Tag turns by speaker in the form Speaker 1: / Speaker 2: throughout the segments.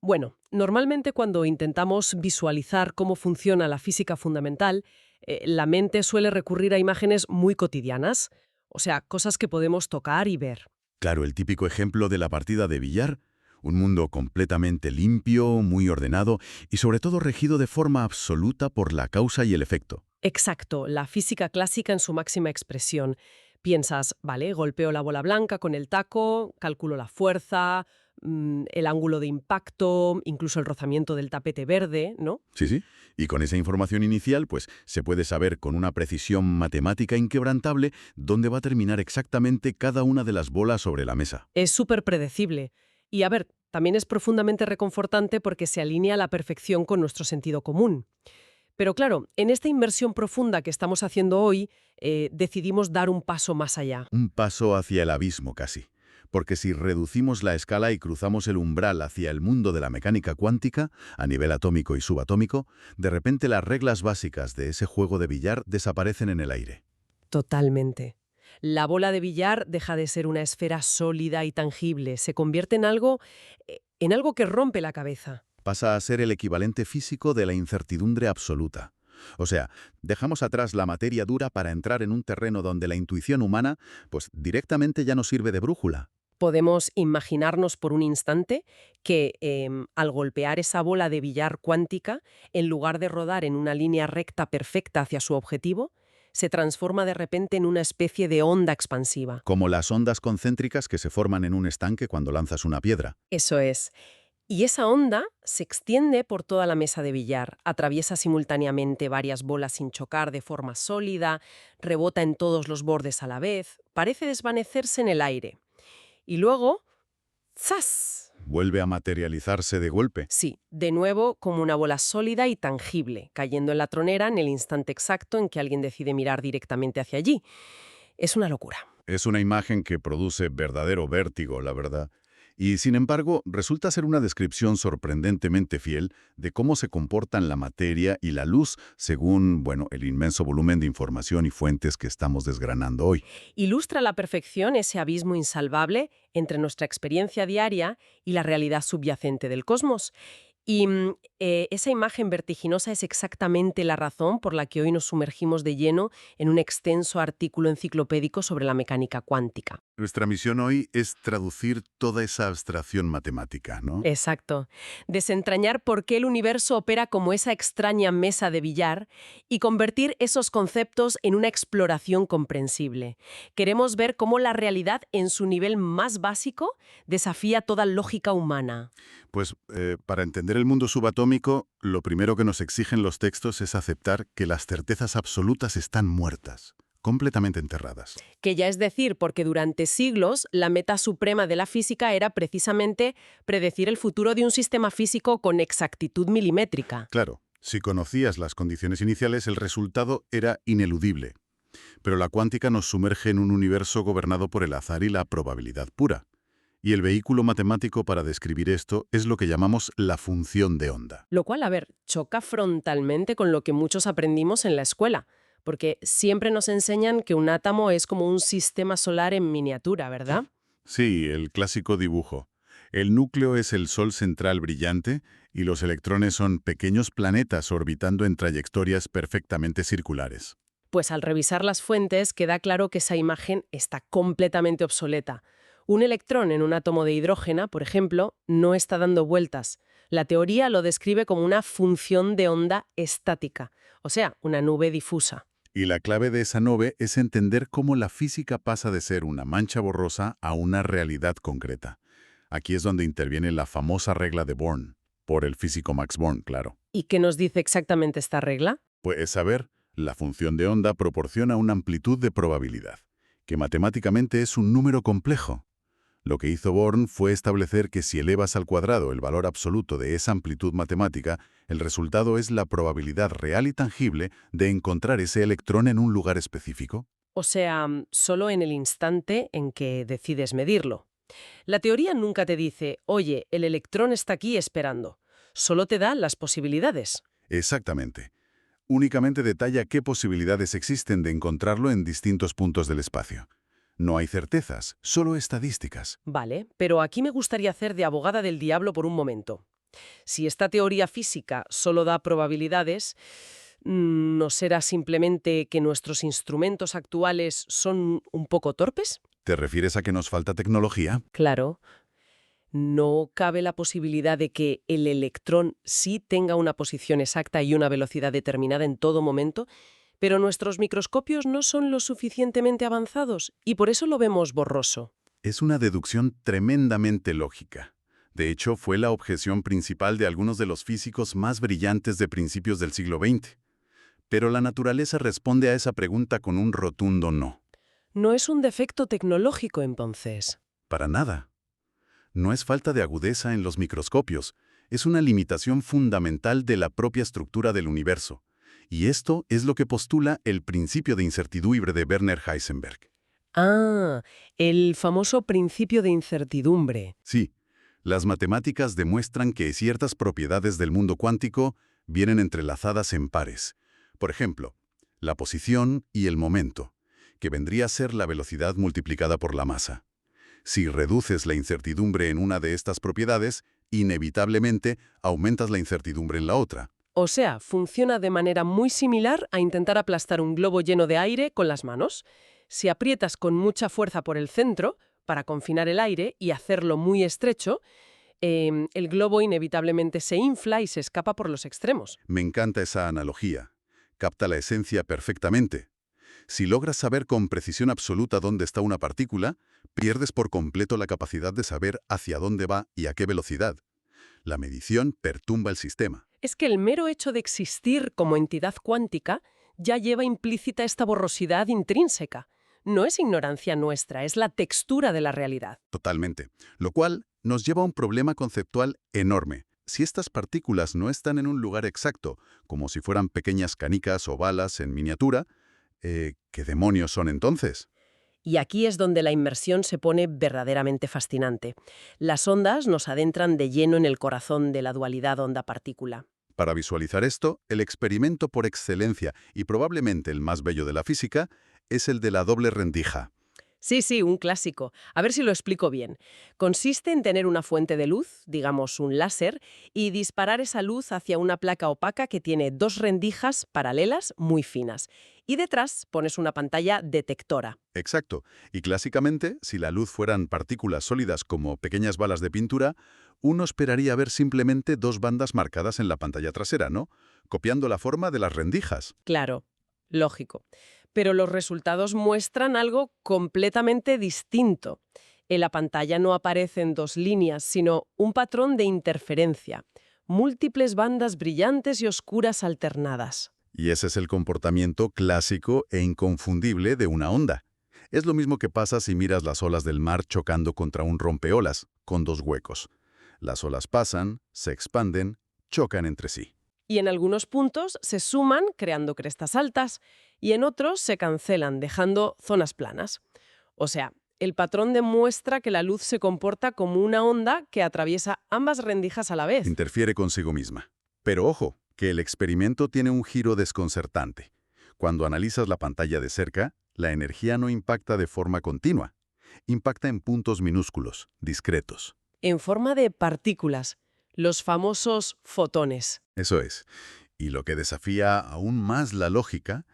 Speaker 1: Bueno, normalmente cuando intentamos visualizar cómo funciona la física fundamental, la mente suele recurrir a imágenes muy cotidianas, o sea, cosas que podemos tocar y ver.
Speaker 2: Claro, el típico ejemplo de la partida de billar, un mundo completamente limpio, muy ordenado y sobre todo regido de forma absoluta por la causa y el efecto.
Speaker 1: Exacto, la física clásica en su máxima expresión. Piensas, vale, golpeo la bola blanca con el taco, calculo la fuerza, el ángulo de impacto, incluso el rozamiento del tapete verde, ¿no?
Speaker 2: Sí, sí. Y con esa información inicial, pues se puede saber con una precisión matemática inquebrantable dónde va a terminar exactamente cada una de las bolas sobre la mesa.
Speaker 1: Es súper predecible. Y a ver, también es profundamente reconfortante porque se alinea a la perfección con nuestro sentido común. Pero claro, en esta inversión profunda que estamos haciendo hoy, decidimos dar un paso más allá.
Speaker 2: Un paso hacia el abismo casi. Porque si reducimos la escala y cruzamos el umbral hacia el mundo de la mecánica cuántica, a nivel atómico y subatómico, de repente las reglas básicas de ese juego de billar desaparecen en el aire.
Speaker 1: Totalmente. La bola de billar deja de ser una esfera sólida y tangible, se convierte en algo que rompe la cabeza.
Speaker 2: Pasa a ser el equivalente físico de la incertidumbre absoluta. O sea, dejamos atrás la materia dura para entrar en un terreno donde la intuición humana, pues directamente ya no sirve de brújula.
Speaker 1: Podemos imaginarnos por un instante que al golpear esa bola de billar cuántica, en lugar de rodar en una línea recta perfecta hacia su objetivo, se transforma de repente en una especie de onda expansiva.
Speaker 2: Como las ondas concéntricas que se forman en un estanque cuando lanzas una piedra.
Speaker 1: Eso es. Y esa onda se extiende por toda la mesa de billar, atraviesa simultáneamente varias bolas sin chocar de forma sólida, rebota en todos los bordes a la vez, parece desvanecerse en el aire. Y luego, ¡zas!
Speaker 2: Vuelve a materializarse de golpe.
Speaker 1: Sí, de nuevo como una bola sólida y tangible, cayendo en la tronera en el instante exacto en que alguien decide mirar directamente hacia allí. Es una locura.
Speaker 2: Es una imagen que produce verdadero vértigo, la verdad. Y sin embargo, resulta ser una descripción sorprendentemente fiel de cómo se comportan la materia y la luz según, bueno, el inmenso volumen de información y fuentes que estamos desgranando hoy.
Speaker 1: Ilustra a la perfección ese abismo insalvable entre nuestra experiencia diaria y la realidad subyacente del cosmos. Y esa imagen vertiginosa es exactamente la razón por la que hoy nos sumergimos de lleno en un extenso artículo enciclopédico sobre la mecánica cuántica.
Speaker 2: Nuestra misión hoy es traducir toda esa abstracción matemática, ¿no?
Speaker 1: Exacto. Desentrañar por qué el universo opera como esa extraña mesa de billar y convertir esos conceptos en una exploración comprensible. Queremos ver cómo la realidad en su nivel más básico desafía toda lógica humana.
Speaker 2: Pues para entender el mundo subatómico, lo primero que nos exigen los textos es aceptar que las certezas absolutas están muertas, completamente enterradas.
Speaker 1: Que ya es decir, porque durante siglos la meta suprema de la física era precisamente predecir el futuro de un sistema físico con exactitud milimétrica.
Speaker 2: Claro, si conocías las condiciones iniciales, el resultado era ineludible. Pero la cuántica nos sumerge en un universo gobernado por el azar y la probabilidad pura. Y el vehículo matemático para describir esto es lo que llamamos la función de onda.
Speaker 1: Lo cual, a ver, choca frontalmente con lo que muchos aprendimos en la escuela, porque siempre nos enseñan que un átomo es como un sistema solar en miniatura, ¿verdad?
Speaker 2: Sí, el clásico dibujo. El núcleo es el sol central brillante y los electrones son pequeños planetas orbitando en trayectorias perfectamente circulares.
Speaker 1: Pues al revisar las fuentes queda claro que esa imagen está completamente obsoleta. Un electrón en un átomo de hidrógeno, por ejemplo, no está dando vueltas. La teoría lo describe como una función de onda estática, o sea, una nube difusa.
Speaker 2: Y la clave de esa nube es entender cómo la física pasa de ser una mancha borrosa a una realidad concreta. Aquí es donde interviene la famosa regla de Born, por el físico Max Born, claro.
Speaker 1: ¿Y qué nos dice exactamente esta regla?
Speaker 2: Pues saber, la función de onda proporciona una amplitud de probabilidad, que matemáticamente es un número complejo. Lo que hizo Born fue establecer que si elevas al cuadrado el valor absoluto de esa amplitud matemática, el resultado es la probabilidad real y tangible de encontrar ese electrón en un lugar específico.
Speaker 1: O sea, solo en el instante en que decides medirlo. La teoría nunca te dice, oye, el electrón está aquí esperando. Solo te da las posibilidades.
Speaker 2: Exactamente. Únicamente detalla qué posibilidades existen de encontrarlo en distintos puntos del espacio. No hay certezas, solo estadísticas.
Speaker 1: Vale, pero aquí me gustaría hacer de abogada del diablo por un momento. Si esta teoría física solo da probabilidades, ¿no será simplemente que nuestros instrumentos actuales son un poco torpes?
Speaker 2: ¿Te refieres a que nos falta tecnología?
Speaker 1: Claro. ¿No cabe la posibilidad de que el electrón sí tenga una posición exacta y una velocidad determinada en todo momento, pero nuestros microscopios no son lo suficientemente avanzados y por eso lo vemos borroso?
Speaker 2: Es una deducción tremendamente lógica. De hecho, fue la objeción principal de algunos de los físicos más brillantes de principios del siglo XX. Pero la naturaleza responde a esa pregunta con un rotundo no.
Speaker 1: ¿No es un defecto tecnológico entonces?
Speaker 2: Para nada. No es falta de agudeza en los microscopios, es una limitación fundamental de la propia estructura del universo. Y esto es lo que postula el principio de incertidumbre de Werner Heisenberg.
Speaker 1: Ah, el famoso principio de incertidumbre.
Speaker 2: Sí, las matemáticas demuestran que ciertas propiedades del mundo cuántico vienen entrelazadas en pares. Por ejemplo, la posición y el momento, que vendría a ser la velocidad multiplicada por la masa. Si reduces la incertidumbre en una de estas propiedades, inevitablemente aumentas la incertidumbre en la otra.
Speaker 1: O sea, funciona de manera muy similar a intentar aplastar un globo lleno de aire con las manos. Si aprietas con mucha fuerza por el centro, para confinar el aire y hacerlo muy estrecho, el globo inevitablemente se infla y se escapa por los extremos.
Speaker 2: Me encanta esa analogía. Capta la esencia perfectamente. Si logras saber con precisión absoluta dónde está una partícula, pierdes por completo la capacidad de saber hacia dónde va y a qué velocidad. La medición perturba el sistema.
Speaker 1: Es que el mero hecho de existir como entidad cuántica ya lleva implícita esta borrosidad intrínseca. No es ignorancia nuestra, es la textura de la realidad.
Speaker 2: Totalmente. Lo cual nos lleva a un problema conceptual enorme. Si estas partículas no están en un lugar exacto, como si fueran pequeñas canicas o balas en miniatura, ¿qué demonios son entonces?
Speaker 1: Y aquí es donde la inmersión se pone verdaderamente fascinante. Las ondas nos adentran de lleno en el corazón de la dualidad onda-partícula.
Speaker 2: Para visualizar esto, el experimento por excelencia y probablemente el más bello de la física es el de la doble rendija.
Speaker 1: Sí, un clásico. A ver si lo explico bien. Consiste en tener una fuente de luz, digamos un láser, y disparar esa luz hacia una placa opaca que tiene dos rendijas paralelas muy finas. Y detrás pones una pantalla detectora.
Speaker 2: Exacto. Y clásicamente, si la luz fueran partículas sólidas como pequeñas balas de pintura, uno esperaría ver simplemente dos bandas marcadas en la pantalla trasera, ¿no? Copiando la forma de las rendijas.
Speaker 1: Claro, lógico. Pero los resultados muestran algo completamente distinto. En la pantalla no aparecen dos líneas, sino un patrón de interferencia. Múltiples bandas brillantes y oscuras alternadas.
Speaker 2: Y ese es el comportamiento clásico e inconfundible de una onda. Es lo mismo que pasa si miras las olas del mar chocando contra un rompeolas, con dos huecos. Las olas pasan, se expanden, chocan entre sí.
Speaker 1: Y en algunos puntos se suman creando crestas altas y en otros se cancelan dejando zonas planas. O sea, el patrón demuestra que la luz se comporta como una onda que atraviesa ambas rendijas a la vez.
Speaker 2: Interfiere consigo misma. Pero ojo, que el experimento tiene un giro desconcertante. Cuando analizas la pantalla de cerca, la energía no impacta de forma continua. Impacta en puntos minúsculos, discretos.
Speaker 1: En forma de partículas, los famosos fotones.
Speaker 2: Eso es. Y lo que desafía aún más la lógica,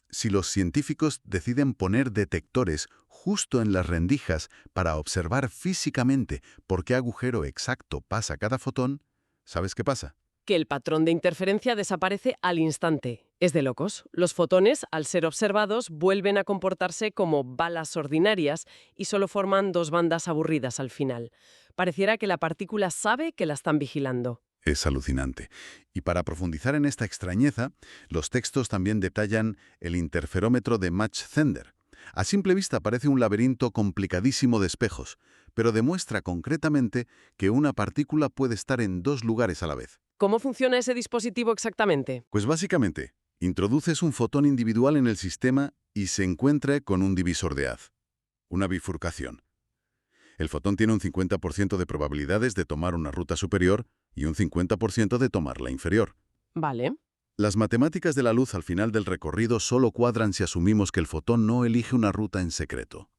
Speaker 2: si los científicos deciden poner detectores justo en las rendijas para observar físicamente por qué agujero exacto pasa cada fotón, ¿sabes qué pasa?
Speaker 1: Que el patrón de interferencia desaparece al instante. Es de locos. Los fotones, al ser observados, vuelven a comportarse como balas ordinarias y solo forman dos bandas aburridas al final. Pareciera que la partícula sabe que la están vigilando.
Speaker 2: Es alucinante. Y para profundizar en esta extrañeza, los textos también detallan el interferómetro de Mach-Zehnder. A simple vista parece un laberinto complicadísimo de espejos, pero demuestra concretamente que una partícula puede estar en dos lugares a la vez.
Speaker 1: ¿Cómo funciona ese dispositivo exactamente?
Speaker 2: Pues básicamente, introduces un fotón individual en el sistema y se encuentra con un divisor de haz, una bifurcación. El fotón tiene un 50% de probabilidades de tomar una ruta superior y un 50% de tomar la inferior.
Speaker 1: Vale.
Speaker 2: Las matemáticas de la luz al final del recorrido solo cuadran si asumimos que el fotón no elige una ruta en secreto.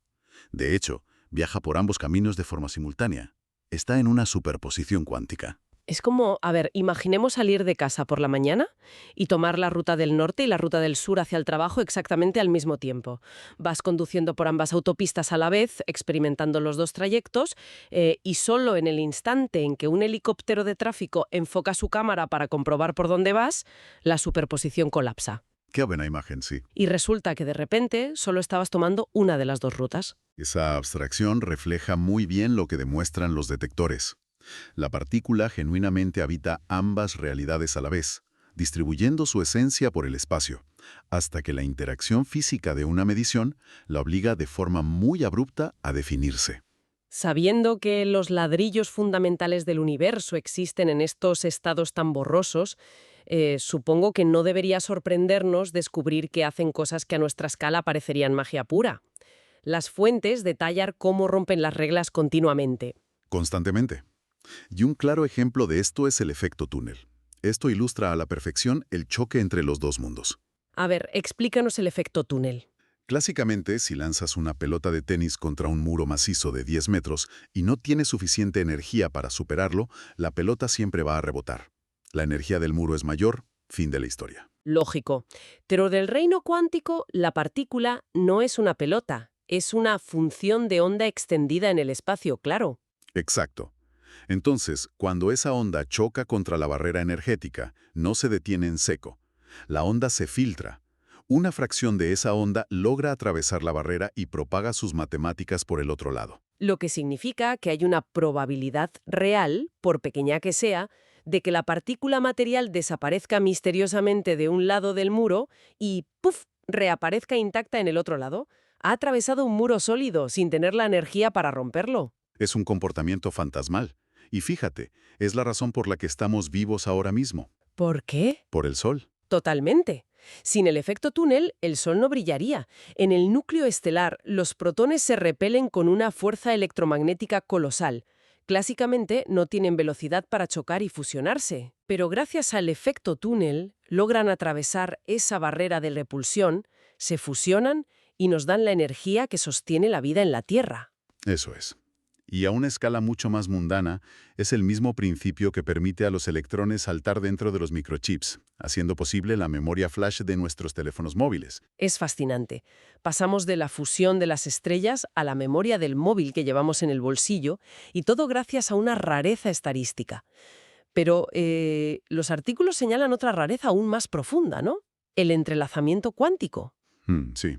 Speaker 2: De hecho, viaja por ambos caminos de forma simultánea. Está en una superposición cuántica.
Speaker 1: Es como, a ver, imaginemos salir de casa por la mañana y tomar la ruta del norte y la ruta del sur hacia el trabajo exactamente al mismo tiempo. Vas conduciendo por ambas autopistas a la vez, experimentando los dos trayectos, y solo en el instante en que un helicóptero de tráfico enfoca su cámara para comprobar por dónde vas, la superposición colapsa.
Speaker 2: Qué buena imagen, sí.
Speaker 1: Y resulta que de repente solo estabas tomando una de las dos rutas.
Speaker 2: Esa abstracción refleja muy bien lo que demuestran los detectores. La partícula genuinamente habita ambas realidades a la vez, distribuyendo su esencia por el espacio, hasta que la interacción física de una medición la obliga de forma muy abrupta a definirse.
Speaker 1: Sabiendo que los ladrillos fundamentales del universo existen en estos estados tan borrosos, supongo que no debería sorprendernos descubrir que hacen cosas que a nuestra escala parecerían magia pura. Las fuentes detallan cómo rompen las reglas continuamente.
Speaker 2: Constantemente. Y un claro ejemplo de esto es el efecto túnel. Esto ilustra a la perfección el choque entre los dos mundos.
Speaker 1: A ver, explícanos el efecto túnel.
Speaker 2: Clásicamente, si lanzas una pelota de tenis contra un muro macizo de 10 metros y no tienes suficiente energía para superarlo, la pelota siempre va a rebotar. La energía del muro es mayor, fin de la historia.
Speaker 1: Lógico. Pero del reino cuántico, la partícula no es una pelota, es una función de onda extendida en el espacio, claro.
Speaker 2: Exacto. Entonces, cuando esa onda choca contra la barrera energética, no se detiene en seco. La onda se filtra. Una fracción de esa onda logra atravesar la barrera y propaga sus matemáticas por el otro lado.
Speaker 1: Lo que significa que hay una probabilidad real, por pequeña que sea, de que la partícula material desaparezca misteriosamente de un lado del muro y ¡puf!, reaparezca intacta en el otro lado. Ha atravesado un muro sólido sin tener la energía para romperlo.
Speaker 2: Es un comportamiento fantasmal. Y fíjate, es la razón por la que estamos vivos ahora mismo,
Speaker 1: ¿Por qué?
Speaker 2: por el Sol.
Speaker 1: Totalmente. Sin el efecto túnel, el Sol no brillaría. En el núcleo estelar, los protones se repelen con una fuerza electromagnética colosal. Clásicamente, no tienen velocidad para chocar y fusionarse. Pero gracias al efecto túnel, logran atravesar esa barrera de repulsión, se fusionan y nos dan la energía que sostiene la vida en la Tierra.
Speaker 2: Eso es. Y a una escala mucho más mundana, es el mismo principio que permite a los electrones saltar dentro de los microchips, haciendo posible la memoria flash de nuestros teléfonos móviles.
Speaker 1: Es fascinante. Pasamos de la fusión de las estrellas a la memoria del móvil que llevamos en el bolsillo, y todo gracias a una rareza estadística. Pero los artículos señalan otra rareza aún más profunda, ¿no? El entrelazamiento cuántico.
Speaker 2: Sí.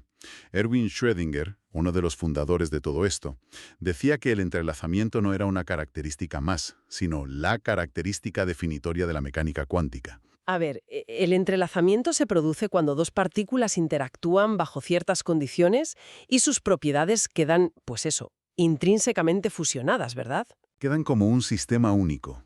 Speaker 2: Erwin Schrödinger, uno de los fundadores de todo esto, decía que el entrelazamiento no era una característica más, sino la característica definitoria de la mecánica cuántica.
Speaker 1: A ver, el entrelazamiento se produce cuando dos partículas interactúan bajo ciertas condiciones y sus propiedades quedan, pues eso, intrínsecamente fusionadas, ¿verdad?
Speaker 2: Quedan como un sistema único.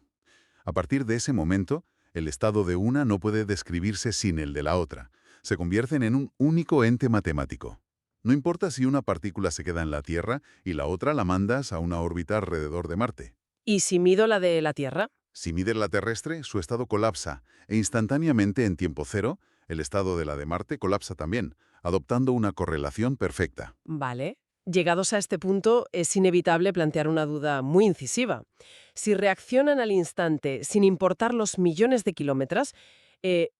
Speaker 2: A partir de ese momento, el estado de una no puede describirse sin el de la otra. Se convierten en un único ente matemático. No importa si una partícula se queda en la Tierra y la otra la mandas a una órbita alrededor de Marte.
Speaker 1: ¿Y si mido la de la Tierra?
Speaker 2: Si mides la terrestre, su estado colapsa, e instantáneamente en tiempo cero, el estado de la de Marte colapsa también, adoptando una correlación perfecta.
Speaker 1: Vale. Llegados a este punto, es inevitable plantear una duda muy incisiva. Si reaccionan al instante, sin importar los millones de kilómetros,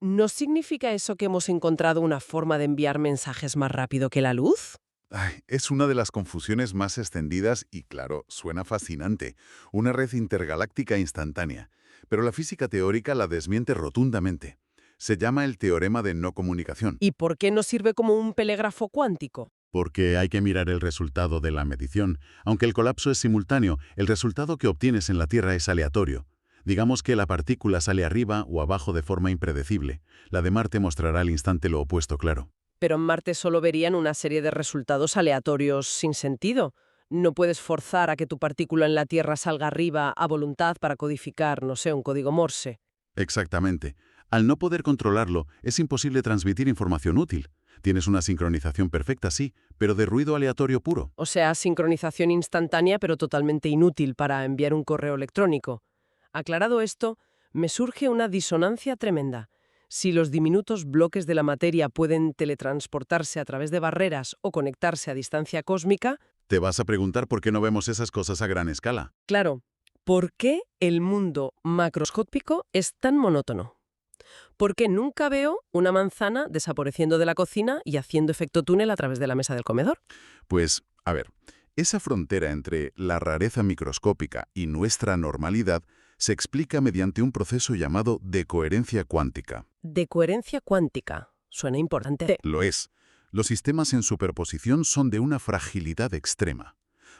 Speaker 1: ¿no significa eso que hemos encontrado una forma de enviar mensajes más rápido que la luz?
Speaker 2: Ay, es una de las confusiones más extendidas y, claro, suena fascinante. Una red intergaláctica instantánea. Pero la física teórica la desmiente rotundamente. Se llama el teorema de no comunicación.
Speaker 1: ¿Y por qué no sirve como un telégrafo cuántico?
Speaker 2: Porque hay que mirar el resultado de la medición. Aunque el colapso es simultáneo, el resultado que obtienes en la Tierra es aleatorio. Digamos que la partícula sale arriba o abajo de forma impredecible. La de Marte mostrará al instante lo opuesto claro.
Speaker 1: Pero en Marte solo verían una serie de resultados aleatorios sin sentido. No puedes forzar a que tu partícula en la Tierra salga arriba a voluntad para codificar, no sé, un código Morse.
Speaker 2: Exactamente. Al no poder controlarlo, es imposible transmitir información útil. Tienes una sincronización perfecta, sí, pero de ruido aleatorio puro.
Speaker 1: O sea, sincronización instantánea pero totalmente inútil para enviar un correo electrónico. Aclarado esto, me surge una disonancia tremenda. Si los diminutos bloques de la materia pueden teletransportarse a través de barreras o conectarse a distancia cósmica,
Speaker 2: Te vas a preguntar por qué no vemos esas cosas a gran escala.
Speaker 1: claro, ¿Por qué el mundo macroscópico es tan monótono? ¿Por qué nunca veo una manzana desapareciendo de la cocina y haciendo efecto túnel a través de la mesa del comedor?
Speaker 2: Pues, a ver, esa frontera entre la rareza microscópica y nuestra normalidad se explica mediante un proceso llamado decoherencia cuántica.
Speaker 1: De coherencia cuántica. Suena importante.
Speaker 2: Lo es. Los sistemas en superposición son de una fragilidad extrema.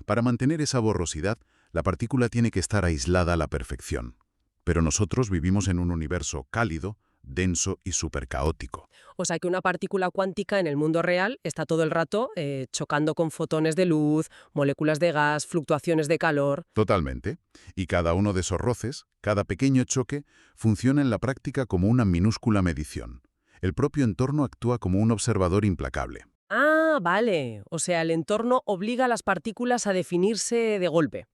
Speaker 2: Para mantener esa borrosidad, la partícula tiene que estar aislada a la perfección. Pero nosotros vivimos en un universo cálido, denso y supercaótico.
Speaker 1: O sea que una partícula cuántica en el mundo real está todo el rato chocando con fotones de luz, moléculas de gas, fluctuaciones de calor.
Speaker 2: Totalmente. Y cada uno de esos roces, cada pequeño choque, funciona en la práctica como una minúscula medición. El propio entorno actúa como un observador implacable.
Speaker 1: Ah, vale. O sea, el entorno obliga a las partículas a definirse de golpe.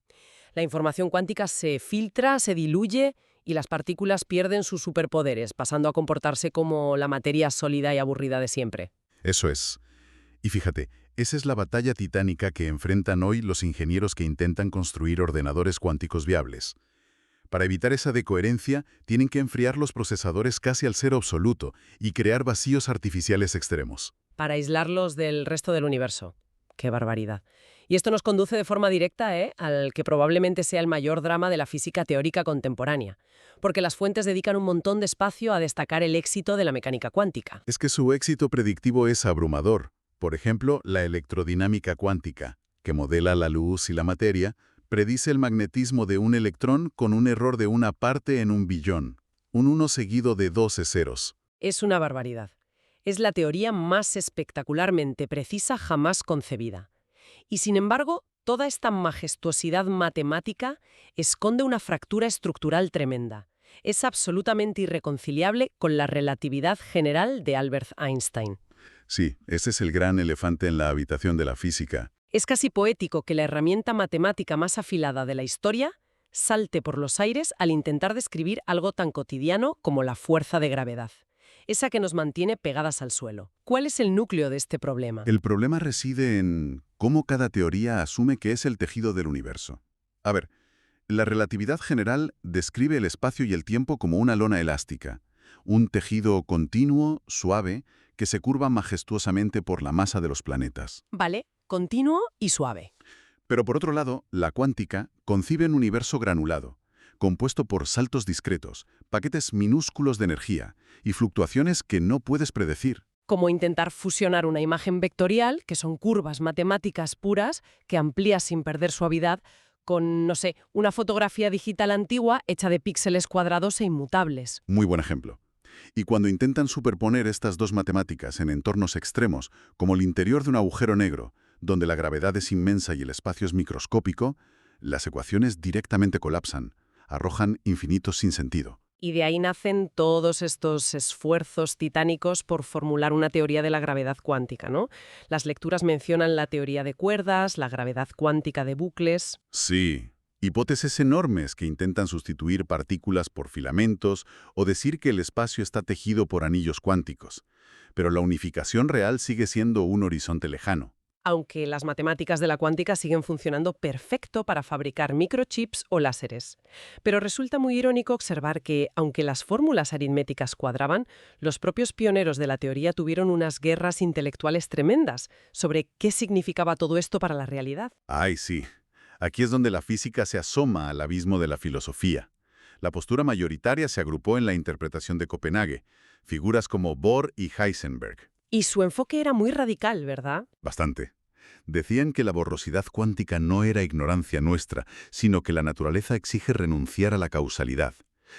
Speaker 1: La información cuántica se filtra, se diluye y las partículas pierden sus superpoderes, pasando a comportarse como la materia sólida y aburrida de siempre.
Speaker 2: Eso es. Y fíjate, esa es la batalla titánica que enfrentan hoy los ingenieros que intentan construir ordenadores cuánticos viables. Para evitar esa decoherencia, tienen que enfriar los procesadores casi al cero absoluto y crear vacíos artificiales extremos.
Speaker 1: Para aislarlos del resto del universo. ¡Qué barbaridad! Y esto nos conduce de forma directa, al que probablemente sea el mayor drama de la física teórica contemporánea, porque las fuentes dedican un montón de espacio a destacar el éxito de la mecánica cuántica.
Speaker 2: Es que su éxito predictivo es abrumador. Por ejemplo, la electrodinámica cuántica, que modela la luz y la materia, predice el magnetismo de un electrón con un error de una parte en un billón, un 1 seguido de 12 ceros.
Speaker 1: Es una barbaridad. Es la teoría más espectacularmente precisa jamás concebida. Y sin embargo, toda esta majestuosidad matemática esconde una fractura estructural tremenda. Es absolutamente irreconciliable con la relatividad general de Albert Einstein.
Speaker 2: Sí, ese es el gran elefante en la habitación de la física.
Speaker 1: Es casi poético que la herramienta matemática más afilada de la historia salte por los aires al intentar describir algo tan cotidiano como la fuerza de gravedad, esa que nos mantiene pegadas al suelo. ¿Cuál es el núcleo de este problema?
Speaker 2: El problema reside en cómo cada teoría asume que es el tejido del universo. A ver, la relatividad general describe el espacio y el tiempo como una lona elástica, un tejido continuo, suave, que se curva majestuosamente por la masa de los planetas.
Speaker 1: Vale, continuo y suave.
Speaker 2: Pero por otro lado, la cuántica concibe un universo granulado, compuesto por saltos discretos, paquetes minúsculos de energía y fluctuaciones que no puedes predecir.
Speaker 1: Como intentar fusionar una imagen vectorial, que son curvas matemáticas puras, que amplías sin perder suavidad, con, no sé, una fotografía digital antigua hecha de píxeles cuadrados e inmutables.
Speaker 2: Muy buen ejemplo. Y cuando intentan superponer estas dos matemáticas en entornos extremos, como el interior de un agujero negro, donde la gravedad es inmensa y el espacio es microscópico, las ecuaciones directamente colapsan, arrojan infinitos sin sentido.
Speaker 1: Y de ahí nacen todos estos esfuerzos titánicos por formular una teoría de la gravedad cuántica, ¿no? Las lecturas mencionan la teoría de cuerdas, la gravedad cuántica de bucles.
Speaker 2: Sí, hipótesis enormes que intentan sustituir partículas por filamentos o decir que el espacio está tejido por anillos cuánticos. Pero la unificación real sigue siendo un horizonte lejano.
Speaker 1: Aunque las matemáticas de la cuántica siguen funcionando perfecto para fabricar microchips o láseres. Pero resulta muy irónico observar que, aunque las fórmulas aritméticas cuadraban, los propios pioneros de la teoría tuvieron unas guerras intelectuales tremendas sobre qué significaba todo esto para la realidad.
Speaker 2: Ay, sí. Aquí es donde la física se asoma al abismo de la filosofía. La postura mayoritaria se agrupó en la interpretación de Copenhague, figuras como Bohr y Heisenberg.
Speaker 1: Y su enfoque era muy radical, ¿verdad?
Speaker 2: Bastante. Decían que la borrosidad cuántica no era ignorancia nuestra, sino que la naturaleza exige renunciar a la causalidad.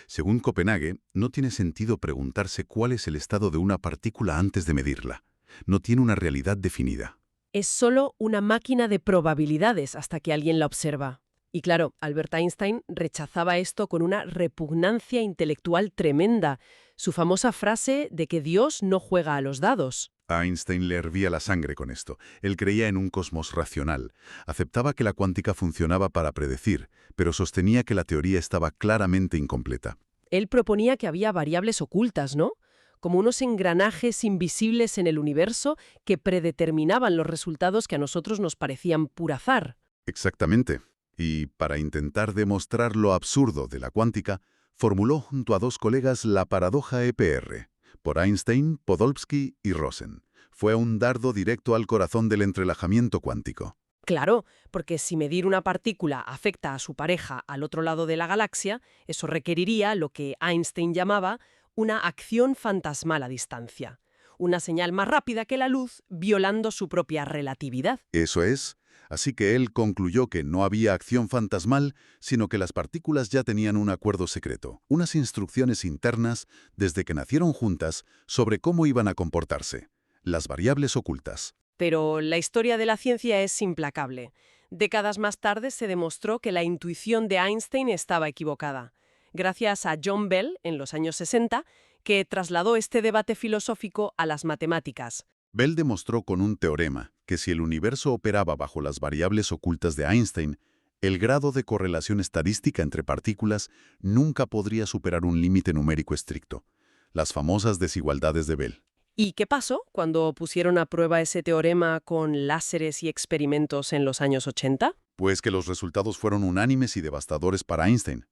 Speaker 2: Según Copenhague, no tiene sentido preguntarse cuál es el estado de una partícula antes de medirla. No tiene una realidad definida.
Speaker 1: Es solo una máquina de probabilidades hasta que alguien la observa. Y claro, Albert Einstein rechazaba esto con una repugnancia intelectual tremenda. Su famosa frase de que Dios no juega a los dados.
Speaker 2: A Einstein le hervía la sangre con esto. Él creía en un cosmos racional. Aceptaba que la cuántica funcionaba para predecir, pero sostenía que la teoría estaba claramente incompleta.
Speaker 1: Él proponía que había variables ocultas, ¿no? Como unos engranajes invisibles en el universo que predeterminaban los resultados que a nosotros nos parecían puro azar.
Speaker 2: Exactamente. Y para intentar demostrar lo absurdo de la cuántica, formuló junto a dos colegas la paradoja EPR, por Einstein, Podolsky y Rosen. Fue un dardo directo al corazón del entrelazamiento cuántico.
Speaker 1: Claro, porque si medir una partícula afecta a su pareja al otro lado de la galaxia, eso requeriría lo que Einstein llamaba una acción fantasmal a distancia, una señal más rápida que la luz violando su propia relatividad.
Speaker 2: Eso es. Así que él concluyó que no había acción fantasmal, sino que las partículas ya tenían un acuerdo secreto, unas instrucciones internas desde que nacieron juntas sobre cómo iban a comportarse, las variables ocultas.
Speaker 1: Pero la historia de la ciencia es implacable. Décadas más tarde se demostró que la intuición de Einstein estaba equivocada, gracias a John Bell, en los años 60, que trasladó este debate filosófico a las matemáticas.
Speaker 2: Bell demostró con un teorema que si el universo operaba bajo las variables ocultas de Einstein, el grado de correlación estadística entre partículas nunca podría superar un límite numérico estricto, las famosas desigualdades de Bell.
Speaker 1: ¿Y qué pasó cuando pusieron a prueba ese teorema con láseres y experimentos en los años 80?
Speaker 2: Pues que los resultados fueron unánimes y devastadores para Einstein.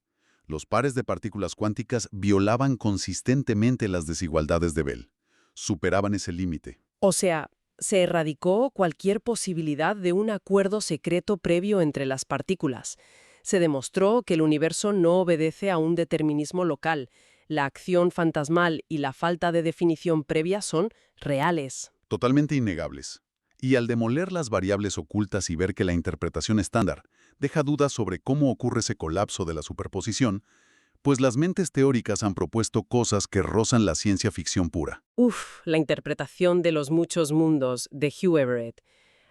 Speaker 2: Los pares de partículas cuánticas violaban consistentemente las desigualdades de Bell. Superaban ese límite.
Speaker 1: O sea, se erradicó cualquier posibilidad de un acuerdo secreto previo entre las partículas. Se demostró que el universo no obedece a un determinismo local. La acción fantasmal y la falta de definición previa son reales.
Speaker 2: Totalmente innegables. Y al demoler las variables ocultas y ver que la interpretación estándar deja dudas sobre cómo ocurre ese colapso de la superposición, pues las mentes teóricas han propuesto cosas que rozan la ciencia ficción pura.
Speaker 1: La interpretación de los muchos mundos de Hugh Everett.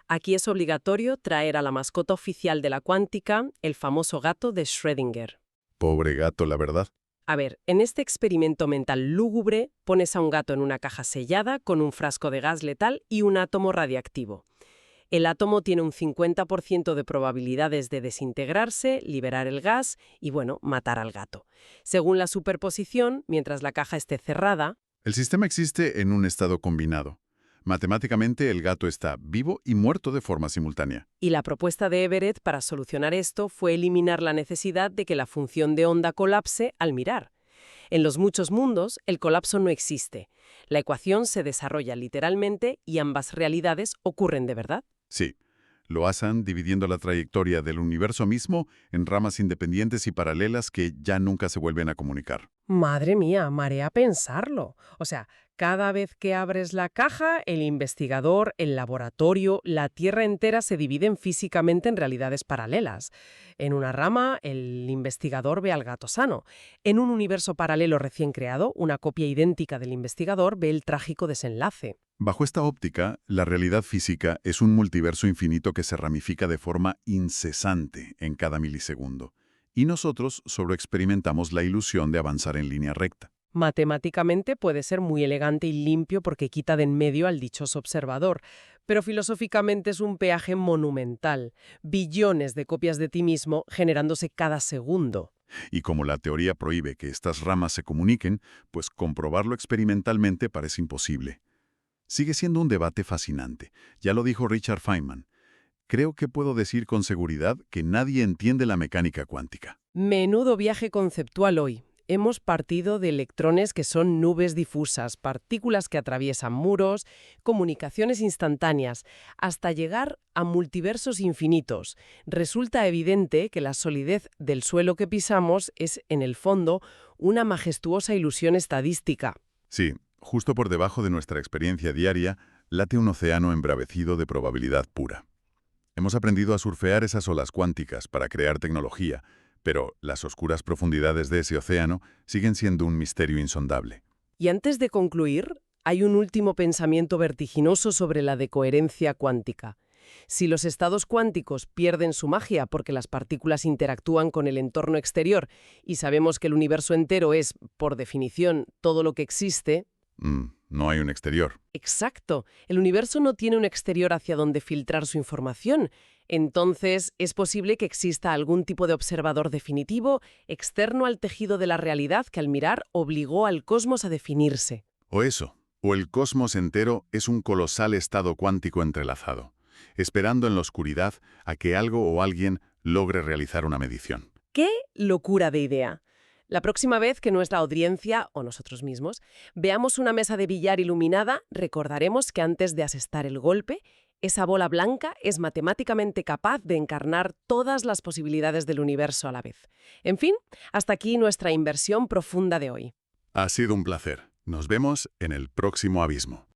Speaker 1: Aquí es obligatorio traer a la mascota oficial de la cuántica, el famoso gato de Schrödinger.
Speaker 2: Pobre gato, la verdad.
Speaker 1: A ver, en este experimento mental lúgubre, pones a un gato en una caja sellada con un frasco de gas letal y un átomo radiactivo. El átomo tiene un 50% de probabilidades de desintegrarse, liberar el gas y, matar al gato. Según la superposición, mientras la caja esté cerrada,
Speaker 2: El sistema existe en un estado combinado. Matemáticamente, el gato está vivo y muerto de forma simultánea.
Speaker 1: y la propuesta de Everett para solucionar esto fue eliminar la necesidad de que la función de onda colapse al mirar. En los muchos mundos, el colapso no existe. La ecuación se desarrolla literalmente y ambas realidades ocurren de verdad.
Speaker 2: Sí, lo hacen dividiendo la trayectoria del universo mismo en ramas independientes y paralelas que ya nunca se vuelven a comunicar.
Speaker 1: Madre mía, marea pensarlo. O sea, cada vez que abres la caja, el investigador, el laboratorio, la Tierra entera se dividen físicamente en realidades paralelas. En una rama, el investigador ve al gato sano. En un universo paralelo recién creado, una copia idéntica del investigador ve el trágico desenlace.
Speaker 2: Bajo esta óptica, la realidad física es un multiverso infinito que se ramifica de forma incesante en cada milisegundo. Y nosotros solo experimentamos la ilusión de avanzar en línea recta.
Speaker 1: Matemáticamente puede ser muy elegante y limpio porque quita de en medio al dichoso observador, pero filosóficamente es un peaje monumental, billones de copias de ti mismo generándose cada segundo.
Speaker 2: Y como la teoría prohíbe que estas ramas se comuniquen, pues comprobarlo experimentalmente parece imposible. Sigue siendo un debate fascinante. Ya lo dijo Richard Feynman. Creo que puedo decir con seguridad que nadie entiende la mecánica cuántica.
Speaker 1: Menudo viaje conceptual hoy. Hemos partido de electrones que son nubes difusas, partículas que atraviesan muros, comunicaciones instantáneas, hasta llegar a multiversos infinitos. Resulta evidente que la solidez del suelo que pisamos es, en el fondo, una majestuosa ilusión estadística.
Speaker 2: Sí, justo por debajo de nuestra experiencia diaria late un océano embravecido de probabilidad pura. Hemos aprendido a surfear esas olas cuánticas para crear tecnología, pero las oscuras profundidades de ese océano siguen siendo un misterio insondable.
Speaker 1: Y antes de concluir, hay un último pensamiento vertiginoso sobre la decoherencia cuántica. Si los estados cuánticos pierden su magia porque las partículas interactúan con el entorno exterior y sabemos que el universo entero es, por definición, todo lo que existe.
Speaker 2: No hay un exterior.
Speaker 1: Exacto. El universo no tiene un exterior hacia donde filtrar su información. Entonces, es posible que exista algún tipo de observador definitivo, externo al tejido de la realidad que al mirar obligó al cosmos a definirse.
Speaker 2: O eso, o el cosmos entero es un colosal estado cuántico entrelazado, esperando en la oscuridad a que algo o alguien logre realizar una medición.
Speaker 1: ¡Qué locura de idea! La próxima vez que nuestra audiencia, o nosotros mismos, veamos una mesa de billar iluminada, recordaremos que antes de asestar el golpe, esa bola blanca es matemáticamente capaz de encarnar todas las posibilidades del universo a la vez. En fin, hasta aquí nuestra inversión profunda de hoy.
Speaker 2: Ha sido un placer. Nos vemos en el próximo abismo.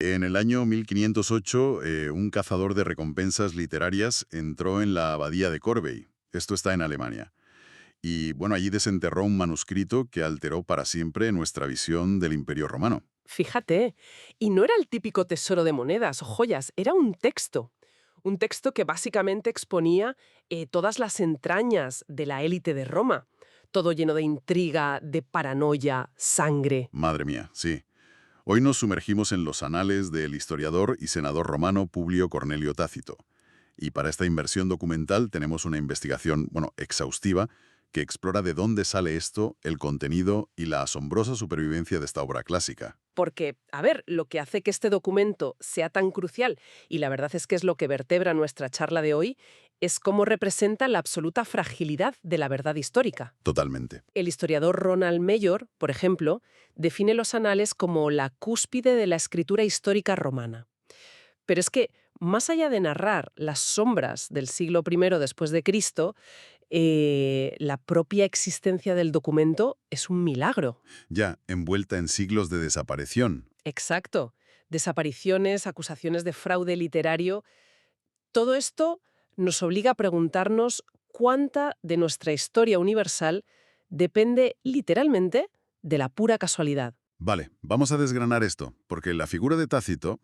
Speaker 2: En el año 1508, un cazador de recompensas literarias entró en la abadía de Corvey. Esto está en Alemania. Y bueno, allí desenterró un manuscrito que alteró para siempre nuestra visión del Imperio Romano.
Speaker 1: Fíjate, y no era el típico tesoro de monedas o joyas, era un texto. Un texto que básicamente exponía todas las entrañas de la élite de Roma. Todo lleno de intriga, de paranoia, sangre.
Speaker 2: Madre mía, sí. Hoy nos sumergimos en los anales del historiador y senador romano Publio Cornelio Tácito. Y para esta inversión documental tenemos una investigación, exhaustiva, que explora de dónde sale esto, el contenido y la asombrosa supervivencia de esta obra clásica.
Speaker 1: Porque, a ver, lo que hace que este documento sea tan crucial, y la verdad es que es lo que vertebra nuestra charla de hoy, es cómo representa la absoluta fragilidad de la verdad histórica.
Speaker 2: Totalmente.
Speaker 1: El historiador Ronald Mayor, por ejemplo, define los anales como la cúspide de la escritura histórica romana. Pero es que, más allá de narrar las sombras del siglo I después de Cristo, la propia existencia del documento es un milagro.
Speaker 2: Ya envuelta en siglos de desaparición.
Speaker 1: Exacto. Desapariciones, acusaciones de fraude literario. Todo esto nos obliga a preguntarnos cuánta de nuestra historia universal depende literalmente de la pura casualidad.
Speaker 2: Vale, vamos a desgranar esto, porque la figura de Tácito